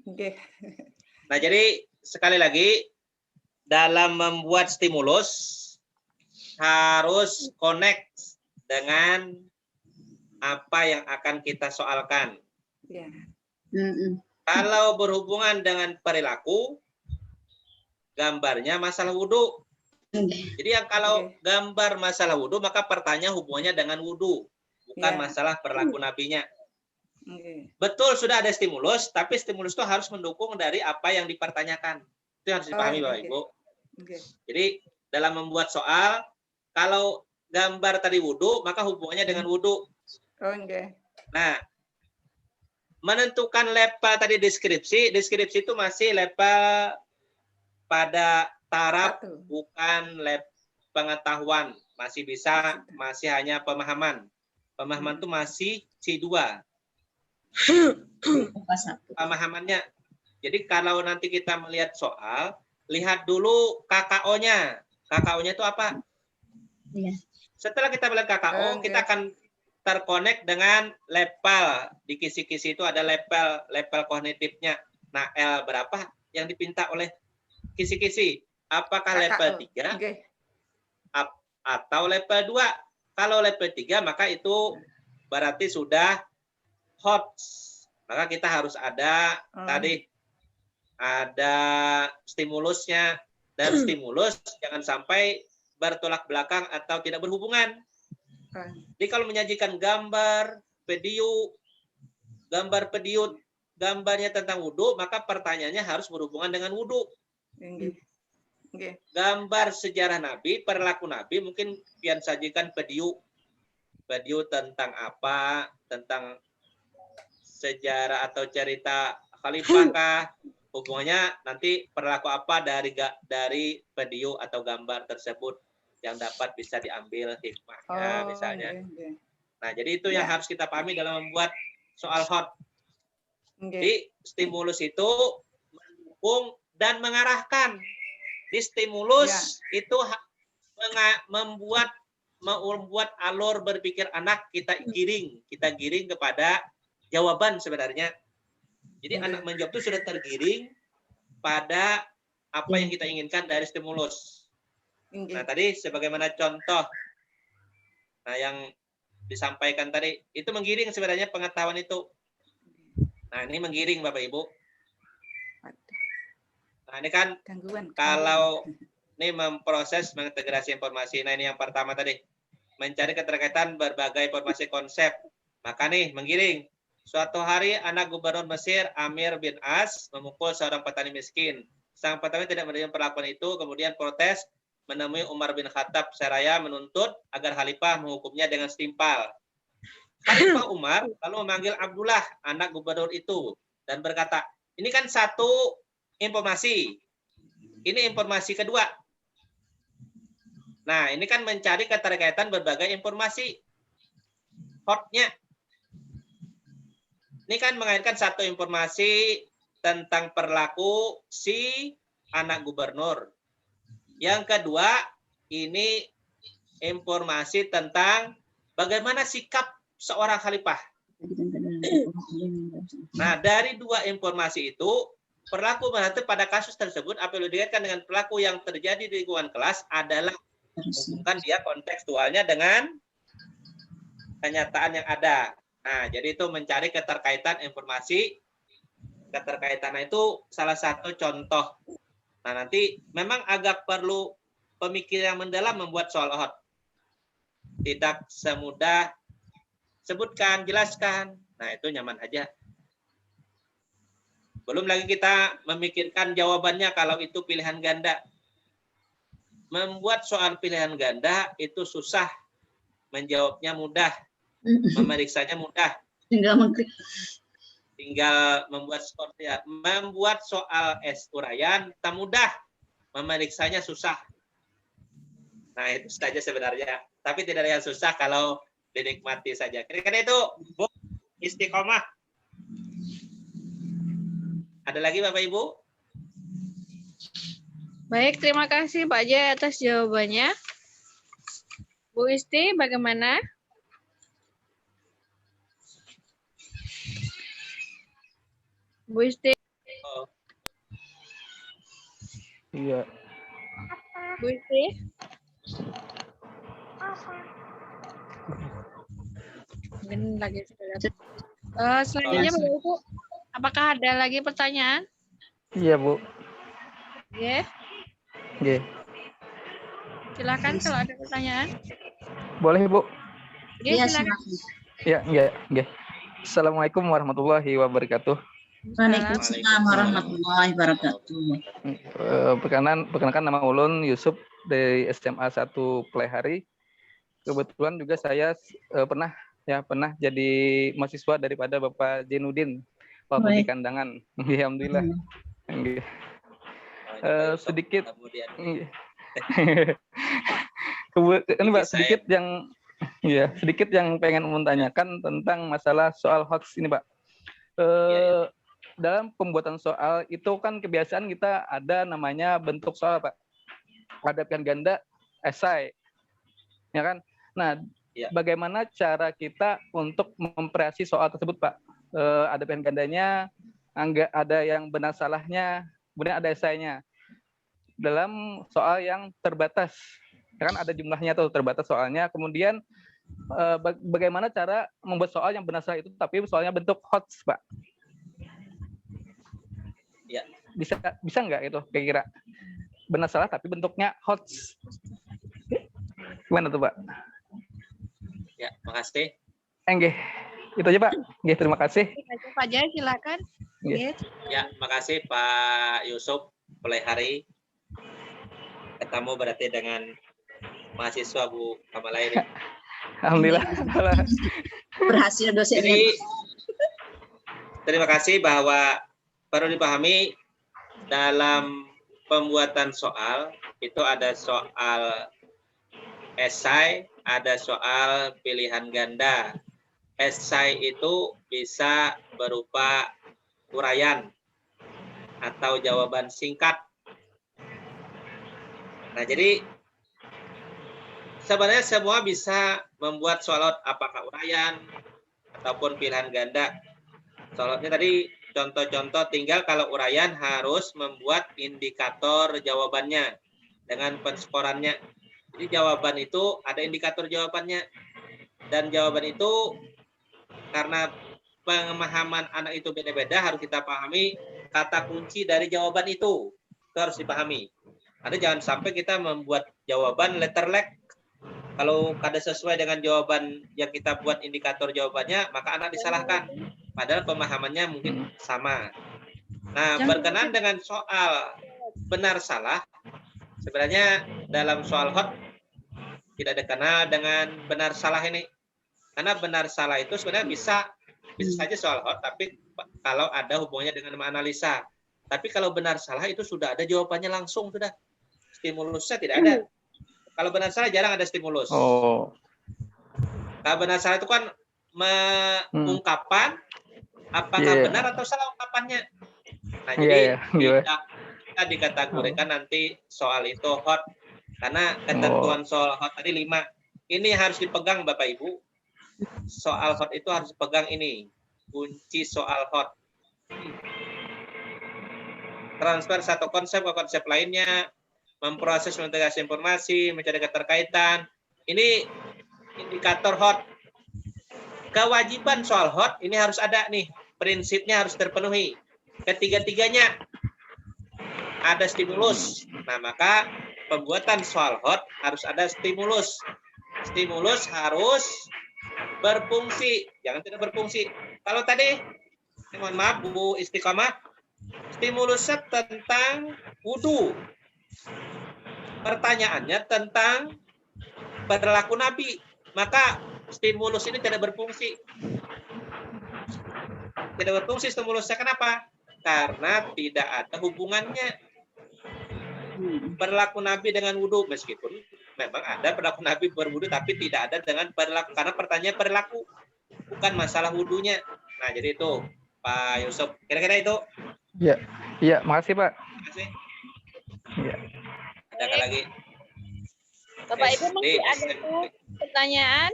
Oke. Nah, jadi sekali lagi dalam membuat stimulus harus connect dengan apa yang akan kita soalkan. Ya. Kalau berhubungan dengan perilaku, gambarnya masalah wudhu. Jadi yang kalau gambar masalah wudhu, maka pertanyaan hubungannya dengan wudhu, bukan masalah perilaku nabinya. Betul sudah ada stimulus, tapi stimulus itu harus mendukung dari apa yang dipertanyakan. Itu yang harus dipahami Bapak Ibu. Jadi dalam membuat soal, kalau gambar tadi wudhu, maka hubungannya dengan wudhu. Nah, menentukan level tadi deskripsi itu masih level pada taraf bukan level pengetahuan, masih bisa, masih hanya pemahaman. Pemahaman itu masih C2. Pemahamannya. Jadi kalau nanti kita melihat soal, lihat dulu KKO-nya. KKO-nya itu apa? Setelah kita melihat KKO, kita akan terkonek dengan level. Di kisi-kisi itu ada level kognitifnya. Nah, L berapa yang dipinta oleh kisi-kisi? Apakah level 3 atau level 2? Kalau level 3 maka itu berarti sudah hot. Maka kita harus ada tadi ada stimulusnya, dan stimulus jangan sampai bertolak belakang atau tidak berhubungan. Jadi kalau menyajikan gambar, video, gambarnya tentang wudhu, maka pertanyaannya harus berhubungan dengan wudhu. Gambar sejarah Nabi, perilaku Nabi, mungkin pian sajikan video tentang apa, tentang sejarah atau cerita khalifah kah, hubungannya nanti perilaku apa dari video atau gambar tersebut yang dapat bisa diambil hikmahnya misalnya. Nah, jadi itu yang harus kita pahami dalam membuat soal hot. Jadi stimulus itu mendukung dan mengarahkan. Di stimulus itu membuat alur berpikir anak kita giring kepada jawaban sebenarnya. Jadi anak menjawab itu sudah tergiring pada apa yang kita inginkan dari stimulus. Nah, tadi sebagaimana contoh yang disampaikan tadi, itu menggiring sebenarnya pengetahuan itu. Nah, ini menggiring Bapak Ibu. Nah, ini kan kalau ini memproses, mengintegrasi informasi. Nah, ini yang pertama tadi. Mencari keterkaitan berbagai informasi konsep. Maka nih, menggiring. Suatu hari anak gubernur Mesir, Amir bin As, memukul seorang petani miskin. Sang petani tidak menerima perlakuan itu, kemudian protes, menemui Umar bin Khattab seraya menuntut agar khalifah menghukumnya dengan setimpal. Khalifah Umar lalu memanggil Abdullah, anak gubernur itu, dan berkata, ini kan satu informasi. Ini informasi kedua. Nah, ini kan mencari keterkaitan berbagai informasi. Hotnya. Ini kan mengaitkan satu informasi tentang perilaku si anak gubernur. Yang kedua, ini informasi tentang bagaimana sikap seorang khalifah. Nah, dari dua informasi itu, perilaku berarti pada kasus tersebut apabila dikaitkan dengan perilaku yang terjadi di lingkungan kelas adalah bukan dia kontekstualnya dengan kenyataan yang ada. Nah, jadi itu mencari keterkaitan informasi. Keterkaitan itu salah satu contoh. Nah, nanti memang agak perlu pemikiran yang mendalam membuat soal hot. Tidak semudah sebutkan, jelaskan. Nah, itu nyaman aja. Belum lagi kita memikirkan jawabannya kalau itu pilihan ganda. membuat soal pilihan ganda itu susah, menjawabnya mudah, memeriksanya mudah. Tinggal membuat seperti ya. Membuat soal uraian tak mudah, memeriksanya susah. Nah, itu saja sebenarnya. Tapi tidak ada yang susah kalau dinikmati saja. Kira-kira itu, Bu, istiqomah. Ada lagi Bapak Ibu? Baik, terima kasih Pak Jaya atas jawabannya. Bu Isti, bagaimana? Bu Isti. Iya. Bu Isti. Mungkin lagi selanjutnya Bapak Ibu, apakah ada lagi pertanyaan? Iya, Bu. Oke. Oke. Silakan kalau ada pertanyaan. Boleh, Bu? Iya, silakan. Ya, ya. Assalamualaikum warahmatullahi wabarakatuh. Waalaikumsalam warahmatullahi wabarakatuh. Perkenalkan nama Ulun Yusuf dari SMA 1 Plehari. Kebetulan juga saya pernah jadi mahasiswa daripada Bapak Jenudin waktu di Kandangan. Alhamdulillah. Sedikit ini Pak, sedikit yang pengen menanyakan tentang masalah soal hoax ini Pak. Dalam pembuatan soal itu kan kebiasaan kita ada namanya bentuk soal Pak, ada pilihan ganda, esai, ya kan. Nah, bagaimana cara kita untuk memvariasi soal tersebut Pak? Ada pilihan gandanya, ada yang benar salahnya, kemudian ada esainya. Dalam soal yang terbatas, kan ada jumlahnya tuh, terbatas soalnya. Kemudian bagaimana cara membuat soal yang benar salah itu tapi soalnya bentuk hoax Pak? Ya. Bisa nggak itu kira-kira benar salah tapi bentuknya hoax? Gimana tuh Pak? Ya, makasih. Enggih, itu aja Pak. Enggih, terima kasih. Pak Jaya, silakan. Ya, makasih Pak Yusuf Plehari. Ketemu berarti dengan mahasiswa Bu Kamala ini. Alhamdulillah. Berhasil dosennya. Jadi, terima kasih bahwa perlu dipahami dalam pembuatan soal itu ada soal esai, ada soal pilihan ganda. Esai itu bisa berupa uraian atau jawaban singkat. Nah, jadi sebenarnya semua bisa membuat soal apakah uraian ataupun pilihan ganda. Soalnya tadi contoh-contoh, tinggal kalau uraian harus membuat indikator jawabannya dengan penskorannya. Jadi jawaban itu ada indikator jawabannya. Dan jawaban itu karena pemahaman anak itu beda-beda, harus kita pahami kata kunci dari jawaban itu. Itu harus dipahami. Ada jangan sampai kita membuat jawaban letterlek. Kalau kada sesuai dengan jawaban yang kita buat indikator jawabannya, maka anak disalahkan. Padahal pemahamannya mungkin sama. Nah, berkenaan dengan soal benar salah, sebenarnya dalam soal hot tidak dikenal dengan benar salah ini. Karena benar salah itu sebenarnya bisa saja soal hot, tapi kalau ada hubungannya dengan analisa. Tapi kalau benar salah itu sudah ada jawabannya langsung, sudah. Stimulusnya tidak ada. Kalau benar salah jarang ada stimulus. Kalau benar salah itu kan mengungkapkan apakah benar atau salah ungkapannya. Nah, jadi kita dikategorikan nanti soal itu hot. Karena ketentuan soal hot tadi 5. Ini harus dipegang Bapak Ibu. Soal hot itu harus dipegang ini. Kunci soal hot. Transfer satu konsep ke konsep lainnya. Memproses mengintegrasi informasi, mencari keterkaitan. Ini indikator hot. Kewajiban soal hot ini harus ada nih. Prinsipnya harus terpenuhi. Ketiga-tiganya ada stimulus. Nah, maka pembuatan soal hot harus ada stimulus. Stimulus harus berfungsi. Jangan tidak berfungsi. Kalau tadi, mohon maaf Bu Istiqomah, stimulusnya tentang wudhu. pertanyaannya tentang perilaku Nabi. Maka stimulus ini tidak berfungsi. Tidak berfungsi stimulusnya. Kenapa? Karena tidak ada hubungannya perilaku Nabi dengan wudhu. Meskipun memang ada perilaku Nabi berwudhu, tapi tidak ada dengan perilaku. Karena pertanyaan perilaku, bukan masalah wudhunya. Nah, jadi itu Pak Yusuf. Kira-kira itu? Iya, iya, makasih Pak. Makasih. Iya. Ada lagi? Bapak Ibu masih ada tuh pertanyaan?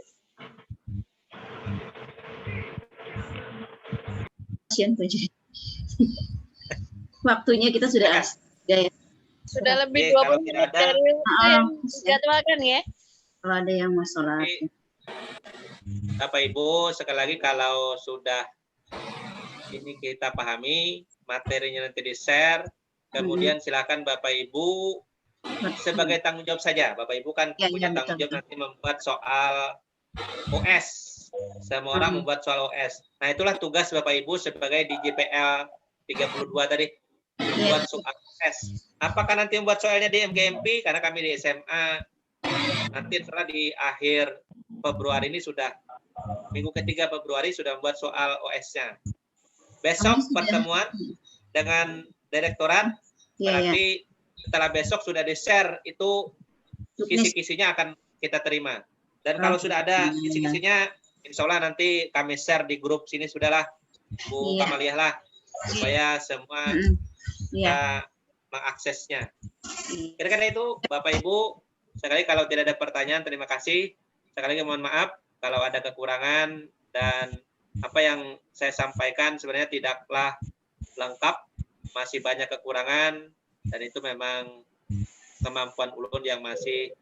Waktunya kita sudah ya. Sudah lebih 20 menit dari yang dijadwalkan ya. Kalau ada yang mau sholat. Bapak Ibu, sekali lagi kalau sudah ini kita pahami, materinya nanti di-share, kemudian silakan Bapak Ibu sebagai tanggung jawab saja. Bapak Ibu kan punya tanggung jawab nanti membuat soal OS. Semua orang membuat soal OS. Nah, itulah tugas Bapak Ibu sebagai di JPL 32 tadi. Membuat soal OS. Apakah nanti membuat soalnya di MGMP? Karena kami di SMA, nanti setelah di akhir Februari ini sudah, minggu ketiga Februari sudah membuat soal OS-nya. Besok pertemuan dengan direktorat, nanti setelah besok sudah di-share itu kisi-kisinya akan kita terima. Dan kalau sudah ada kisi-kisinya, insya Allah nanti kami share di grup sini sudahlah, Bu Kamaliah lah, supaya semua bisa mengaksesnya. Kira-kira itu Bapak Ibu. Sekali kalau tidak ada pertanyaan, terima kasih. Sekali lagi mohon maaf kalau ada kekurangan dan apa yang saya sampaikan sebenarnya tidaklah lengkap, masih banyak kekurangan dan itu memang kemampuan ulun yang masih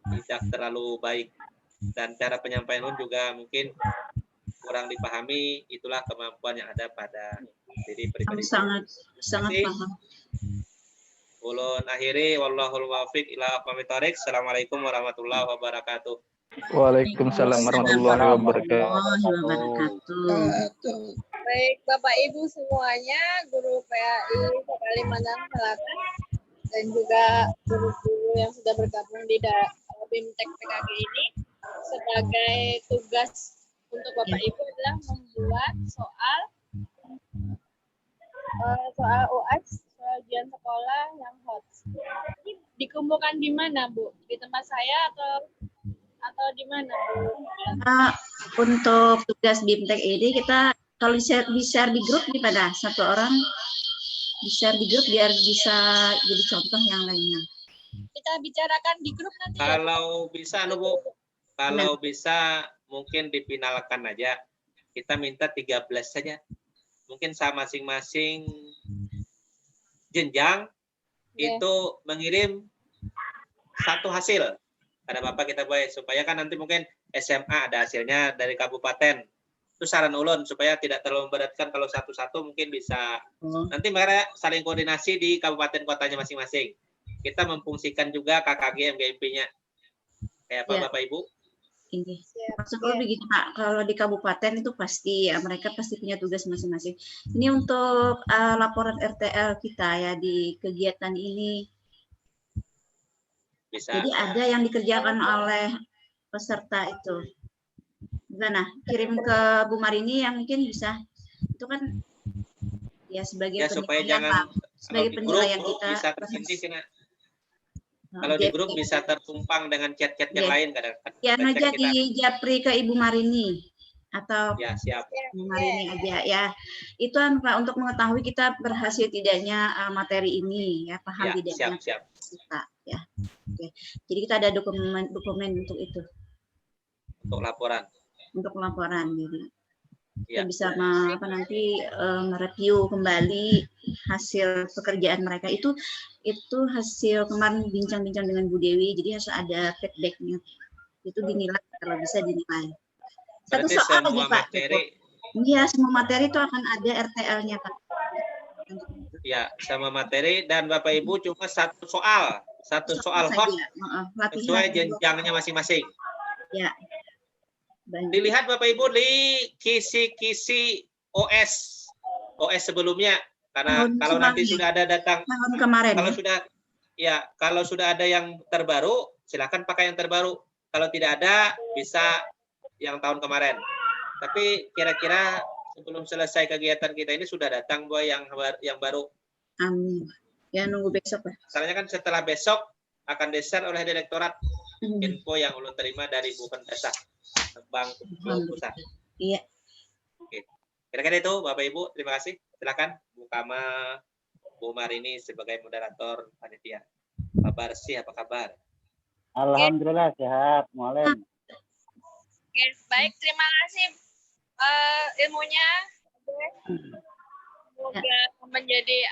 tidak terlalu baik dan cara penyampaian ulun juga mungkin kurang dipahami. Itulah kemampuan yang ada pada diri pribadi. Sangat paham. Ulun akhiri wallahul muwaffiq ila aqwamit thoriq. Assalamualaikum warahmatullahi wabarakatuh. Waalaikumsalam warahmatullahi wabarakatuh. Baik Bapak Ibu semuanya, guru PAI Kalimantan Selatan dan juga guru-guru yang sudah bergabung di BIMTEK PKG ini, sebagai tugas untuk Bapak Ibu adalah membuat soal UAS, ujian sekolah yang hot. Ini dikumpulkan di mana, Bu? Di tempat saya atau di mana, Bu? Untuk tugas BIMTEK ini kita kalau di-share di grup gimana? Satu orang di-share di grup biar bisa jadi contoh yang lainnya. Kita bicarakan di grup nanti. Kalau bisa, Bu. Kalau bisa mungkin dipinalkan aja. Kita minta 13 saja. Mungkin sama masing-masing jenjang itu mengirim satu hasil. Ada Bapak kita buat supaya kan nanti mungkin SMA ada hasilnya dari kabupaten. Itu saran ulun supaya tidak terlalu memberatkan kalau satu-satu mungkin bisa. Nanti mereka saling koordinasi di kabupaten kotanya masing-masing. Kita memfungsikan juga KKG MGMP-nya. Kayak apa Bapak Ibu? Ini maksudnya begitu Pak, kalau di kabupaten itu pasti mereka pasti punya tugas masing-masing. Ini untuk laporan RTL kita ya di kegiatan ini. Bisa. Jadi ada yang dikerjakan oleh peserta itu. Gimana? Kirim ke Bu Marini yang mungkin bisa. Itu kan ya sebagai supaya jangan sebagai penilaian kita. Bisa kalau di grup bisa tertumpang dengan chat-chat yang lain kadang-kadang. Ya aja di japri ke Ibu Marini atau siap. Ibu Marini aja ya. Itu Pak untuk mengetahui kita berhasil tidaknya materi ini ya, paham tidaknya siap. kita ya. Oke. Jadi kita ada dokumen untuk itu. Untuk laporan. Untuk laporan jadi. Kita bisa nanti mereview kembali hasil pekerjaan mereka itu hasil kemarin bincang-bincang dengan Bu Dewi, jadi harus ada feedbacknya itu dinilai kalau bisa dinilai. Satu soal lagi Pak. Iya, semua materi itu akan ada RTL-nya Pak. Ya, sama materi dan Bapak Ibu cuma satu soal hot sesuai jenjangnya masing-masing. Ya. Dilihat Bapak Ibu di kisi-kisi OS sebelumnya karena kalau nanti sudah ada datang tahun kemarin. Kalau sudah ya kalau sudah ada yang terbaru, silakan pakai yang terbaru. Kalau tidak ada, bisa yang tahun kemarin. Tapi kira-kira sebelum selesai kegiatan kita ini sudah datang Bu yang baru. Amin. Ya nunggu besok lah. Soalnya kan setelah besok akan di-share oleh direktorat info yang ulun terima dari Bu Pentesa, Bank Pusat. Iya. Oke. Kira-kira itu Bapak Ibu, terima kasih. Silakan Bu Kama, Bu Marini sebagai moderator panitia. Pak Barsi, apa kabar? Alhamdulillah sehat, Mualim. Oke, baik, terima kasih ilmunya. Semoga menjadi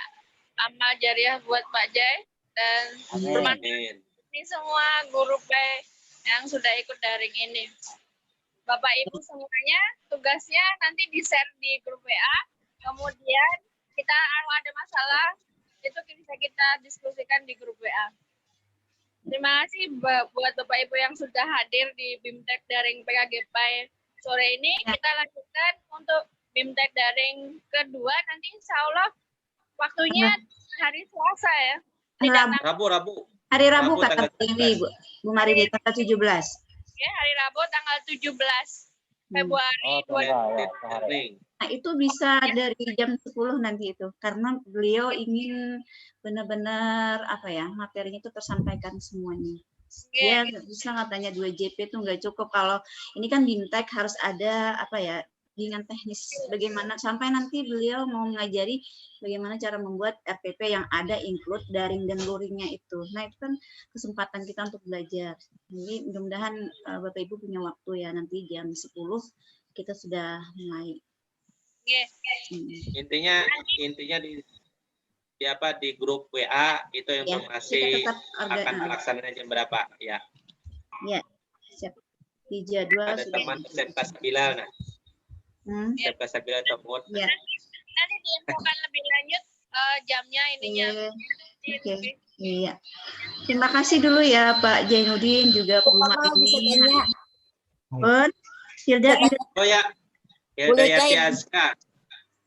amal jariah buat Pak Jai dan Amin. ini semua guru P yang sudah ikut daring ini. Bapak Ibu semuanya tugasnya nanti di-share di grup WA. Kemudian kita kalau ada masalah itu bisa kita diskusikan di grup WA. Terima kasih buat Bapak Ibu yang sudah hadir di BIMTEK daring PKGP sore ini. Kita lanjutkan untuk BIMTEK daring kedua nanti insya Allah waktunya hari Selasa ya. Rabu. Hari Rabu kata ini Bu Marini tanggal 17. Ya, hari Rabu tanggal 17 Februari 2020. Nah, itu bisa dari jam 10 nanti itu karena beliau ingin benar-benar materinya itu tersampaikan semuanya. Dia bisa katanya 2 JP itu nggak cukup kalau ini kan BIMTEK harus ada dengan teknis bagaimana sampai nanti beliau mau mengajari bagaimana cara membuat RPP yang ada include daring dan luringnya itu. Nah, itu kan kesempatan kita untuk belajar. Jadi mudah-mudahan Bapak Ibu punya waktu ya nanti jam 10 kita sudah mulai. Intinya di grup WA itu informasi akan pelaksanaan jam berapa ya. Ya. Siap. Di jadwal ada teman SMK Sabila nah. SMK Sabila Topot. Ya. Nanti diinfokan lebih lanjut jamnya ininya. Oke. Iya. Terima kasih dulu ya Pak Jainuddin juga Bu Marini. Oh ya. Hidayati Azka.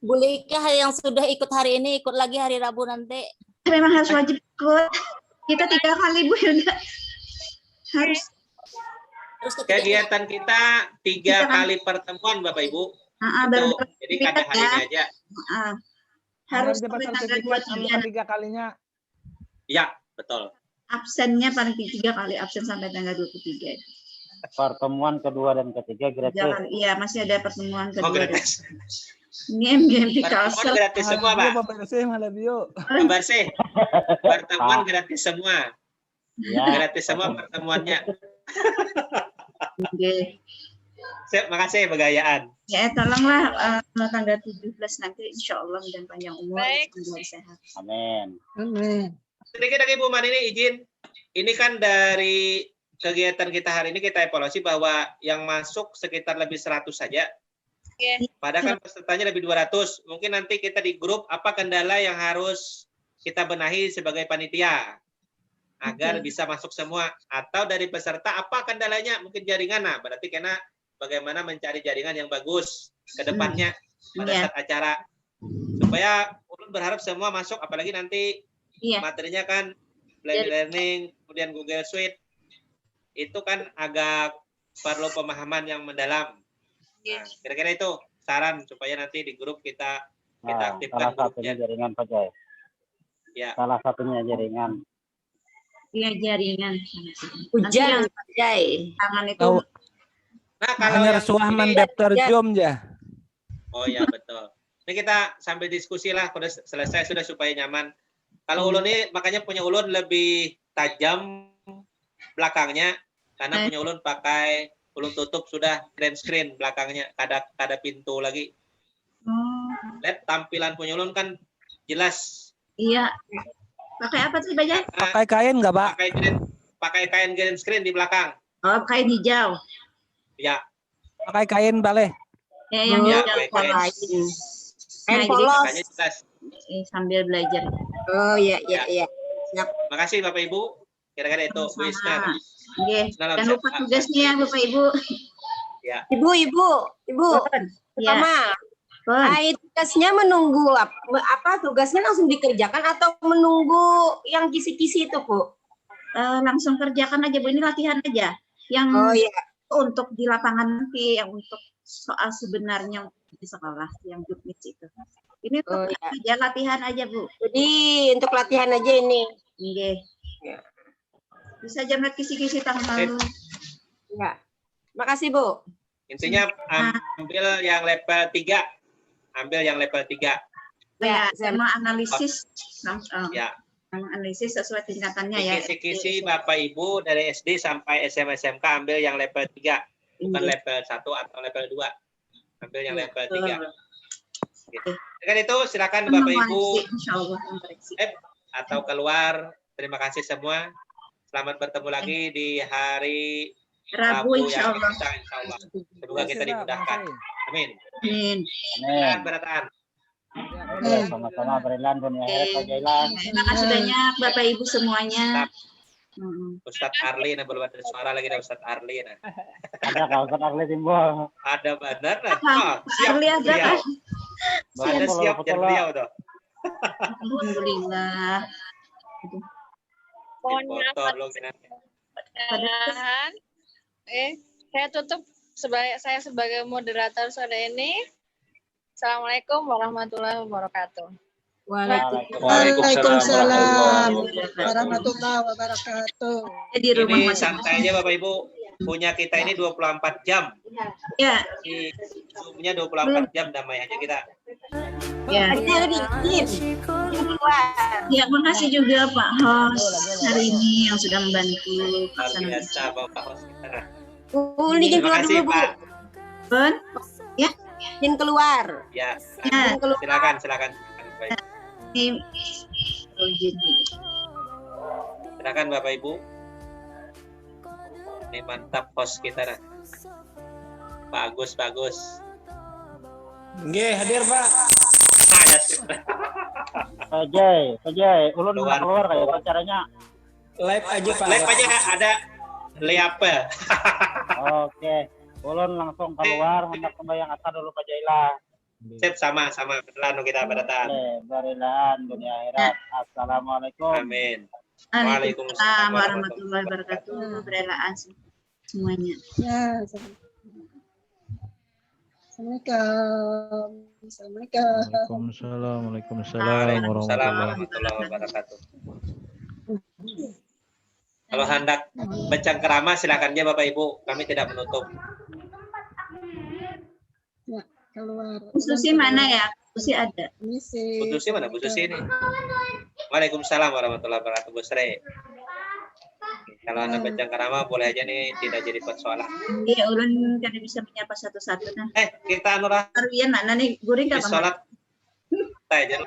Bolehkah yang sudah ikut hari ini ikut lagi hari Rabu nanti? Memang harus wajib ikut. Kita 3 kali Bu Hilda. Harus. Kegiatan kita 3 kali pertemuan Bapak Ibu. Jadi kada harinya aja. Harus sampai tanggal 23 kalinya. Ya, betul. Absennya paling 3 kali absen sampai tanggal 23. Pertemuan kedua dan ketiga gratis. Iya, masih ada pertemuan kedua. Oh, gratis. Game di Pertemuan gratis semua, Pak. Pertemuan gratis semua. Ya. Gratis semua pertemuannya. Oke. Siap, makasih Begayaan. Ya, tolonglah tanggal 17 nanti insya Allah dan panjang umur, sehat. Amin. Sedikit lagi Bu Marini izin. Ini kan dari kegiatan kita hari ini kita evaluasi bahwa yang masuk sekitar lebih 100 saja. Padahal kan pesertanya lebih 200. Mungkin nanti kita di grup apa kendala yang harus kita benahi sebagai panitia agar bisa masuk semua, atau dari peserta apa kendalanya mungkin jaringan. Nah, berarti kena bagaimana mencari jaringan yang bagus ke depannya pada saat acara supaya ulun berharap semua masuk, apalagi nanti materinya kan blended learning kemudian Google Suite itu kan agak perlu pemahaman yang mendalam. Nah, kira-kira itu saran supaya nanti di grup kita aktifkan salah satunya jaringan Pak Jai. Ya. Salah satunya jaringan. Iya, jaringan. Hujan Pak Jai. Tangan itu. Nah, kalau yang suaman daftar Zoom ya. Oh ya, betul. Ini kita sambil diskusi lah, sudah selesai sudah supaya nyaman. Kalau ulun ini makanya punya ulun lebih tajam belakangnya karena punya ulun pakai ulun tutup sudah grand screen belakangnya, kada pintu lagi. Lihat tampilan punya ulun kan jelas. Iya. Pakai apa sih Bajai? Pakai kain nggak Pak? Pakai kain grand screen di belakang. Oh, kain hijau. Ya. Pakai kain Bale. Ya, yang hijau kain. Kain polos. Sambil belajar. Oh iya. Makasih Bapak Ibu. Kira-kira itu. Jangan lupa tugasnya ya Bapak Ibu. Ya. Ibu. Pertama. Tugasnya menunggu apa? Tugasnya langsung dikerjakan atau menunggu yang kisi-kisi itu, Bu? Langsung kerjakan aja, Bu. Ini latihan aja. Yang untuk di lapangan nanti, yang untuk soal sebenarnya di sekolah, yang juknis itu. Ini untuk aja latihan aja, Bu. Jadi untuk latihan aja ini. Iya. Bisa jangan kisi-kisi tahun lalu. Ya. Makasih, Bu. Intinya ambil yang level 3. Ambil yang level 3. Ya, saya mau analisis. Ya. Analisis sesuai tingkatannya ya. Kisi-kisi Bapak Ibu dari SD sampai SMA SMK ambil yang level 3. Bukan level 1 atau level 2. Ambil yang level 3. Gitu. Dengan itu silakan Bapak Ibu atau keluar. Terima kasih semua. Selamat bertemu lagi di hari Rabu yang insya Allah. Semoga kita dimudahkan. Amin. Amin. Beratan. Sama-sama Berilan dunia akhirat Pak Jailan. Terima kasih banyak Bapak Ibu semuanya. Ustadz Arli, belum ada suara lagi dari Ustadz Arli. Ada Kak Ustadz Arli timbul. Ada benar. Siap. Arli ada kan? Ada siap dan beliau tuh. Alhamdulillah. Mohon maaf. Saya tutup saya sebagai moderator sore ini. Assalamualaikum warahmatullahi wabarakatuh. Waalaikumsalam warahmatullahi wabarakatuh. Ini santai aja Bapak Ibu. Punya kita ini 24 jam. Ya. Zoom-nya 24 jam damai aja kita. Ya. Ya, makasih juga Pak Host hari ini yang sudah membantu. Luar biasa Bapak Host kita. Izin keluar dulu, Bu. Ben? Ya, izin keluar. Ya. Ya. Silakan. Baik. Silakan Bapak Ibu. Ini mantap host kita nah. Pak Agus. Nggih, hadir Pak. Pak Jai, ulun keluar kayak acaranya. Live aja Pak. Live aja ada apa? Oke, ulun langsung keluar hendak sembahyang asar dulu Pak Jaila. Sip, sama Berlan kita beratan. Berilan dunia akhirat. Assalamualaikum. Amin. Waalaikumsalam warahmatullahi wabarakatuh. Berelaan semuanya. Ya, Assalamualaikum. Waalaikumsalam warahmatullahi wabarakatuh. Kalau hendak bercengkerama silakan aja Bapak Ibu, kami tidak menutup. Ya, keluar. Bu Susi mana ya? Bu Susi ada. Bu Susi mana? Bu Susi ini. Waalaikumsalam warahmatullahi wabarakatuh, Bu Sri. Kalau Anda bercengkerama boleh aja nih, tidak jadi persoalan. Iya, ulun kan bisa menyapa satu-satu nah. Kita Nurah. Marwian mana nih? Guring enggak sholat. Santai aja.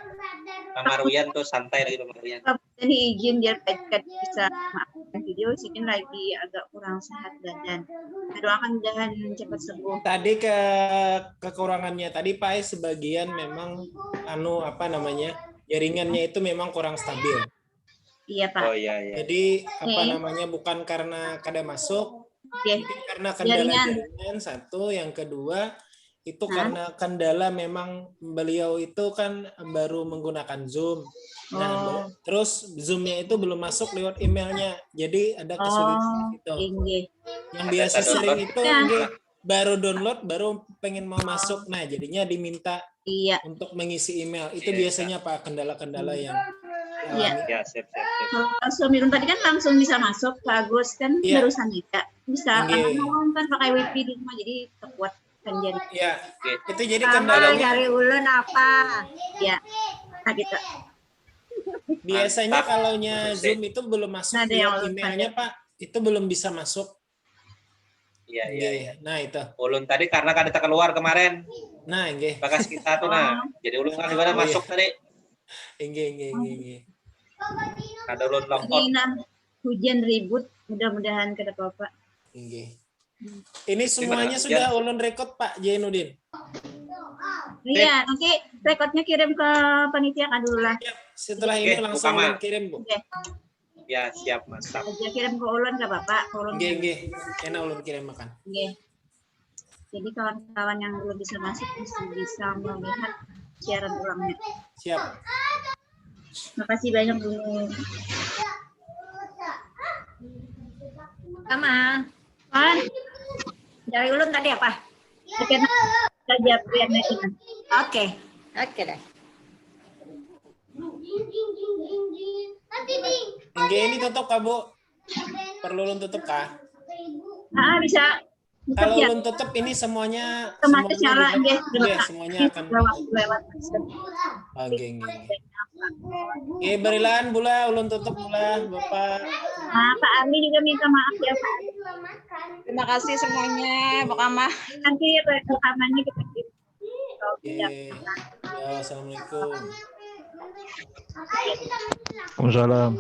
Marwian tuh santai lagi Marwian. Ini izin biar bisa maafkan video, sini lagi agak kurang sehat badan. Doakan mudahan cepat sembuh. Tadi kekurangannya tadi Pak sebagian memang jaringannya itu memang kurang stabil. Iya Pak. Oh iya. Jadi bukan karena kada masuk, mungkin karena kendala jaringan satu, yang kedua itu karena kendala memang beliau itu kan baru menggunakan Zoom. Nah, terus Zoom-nya itu belum masuk lewat emailnya, jadi ada kesulitan gitu. Yang biasa sering itu baru download, baru pengen mau masuk, nah jadinya diminta untuk mengisi email. Itu biasanya Pak kendala-kendala yang siap. Suami tadi kan langsung bisa masuk, bagus kan barusan tidak bisa kan pakai wifi di rumah jadi terkuat kan jadi. Iya, itu jadi kendalanya. Dari ulun apa? Ya, nah gitu. Biasanya kalaunya Zoom itu belum masuk emailnya Pak, itu belum bisa masuk. Iya. Nah itu. Ulun tadi karena kada keluar kemarin. Nah, nggih. Bakas kita tuh nah. Jadi ulun kan gimana masuk tadi. Nggih. Ada ulun lockdown. Hujan ribut, mudah-mudahan kada apa-apa. Nggih. Ini semuanya sudah ulun rekod Pak Jainuddin. Iya, nanti rekodnya kirim ke panitia kan dulu lah. Setelah ini langsung ulun kirim, Bu. Ya, siap, mantap. Dia kirim ke ulun ke Bapak, Nggih. Enak ulun kirim makan. Nggih. Jadi kawan-kawan yang belum bisa masuk bisa melihat siaran ulangnya. Siap. Makasih banyak Bu. Sama. Kan? Dari ulun tadi apa? Oke, saja yang Oke. Oke deh. Ini tutup kah, Bu? Perlu ulun tutup kah? Bisa. Kalau ulun tutup ini semuanya semuanya akan lewat. Oke. Berilan bula ulun tutup bula Bapak. Pak Armi juga minta maaf ya Pak. Terima kasih semuanya, Bu Kama. Nanti rekamannya kita kirim. Assalamualaikum. Waalaikumsalam.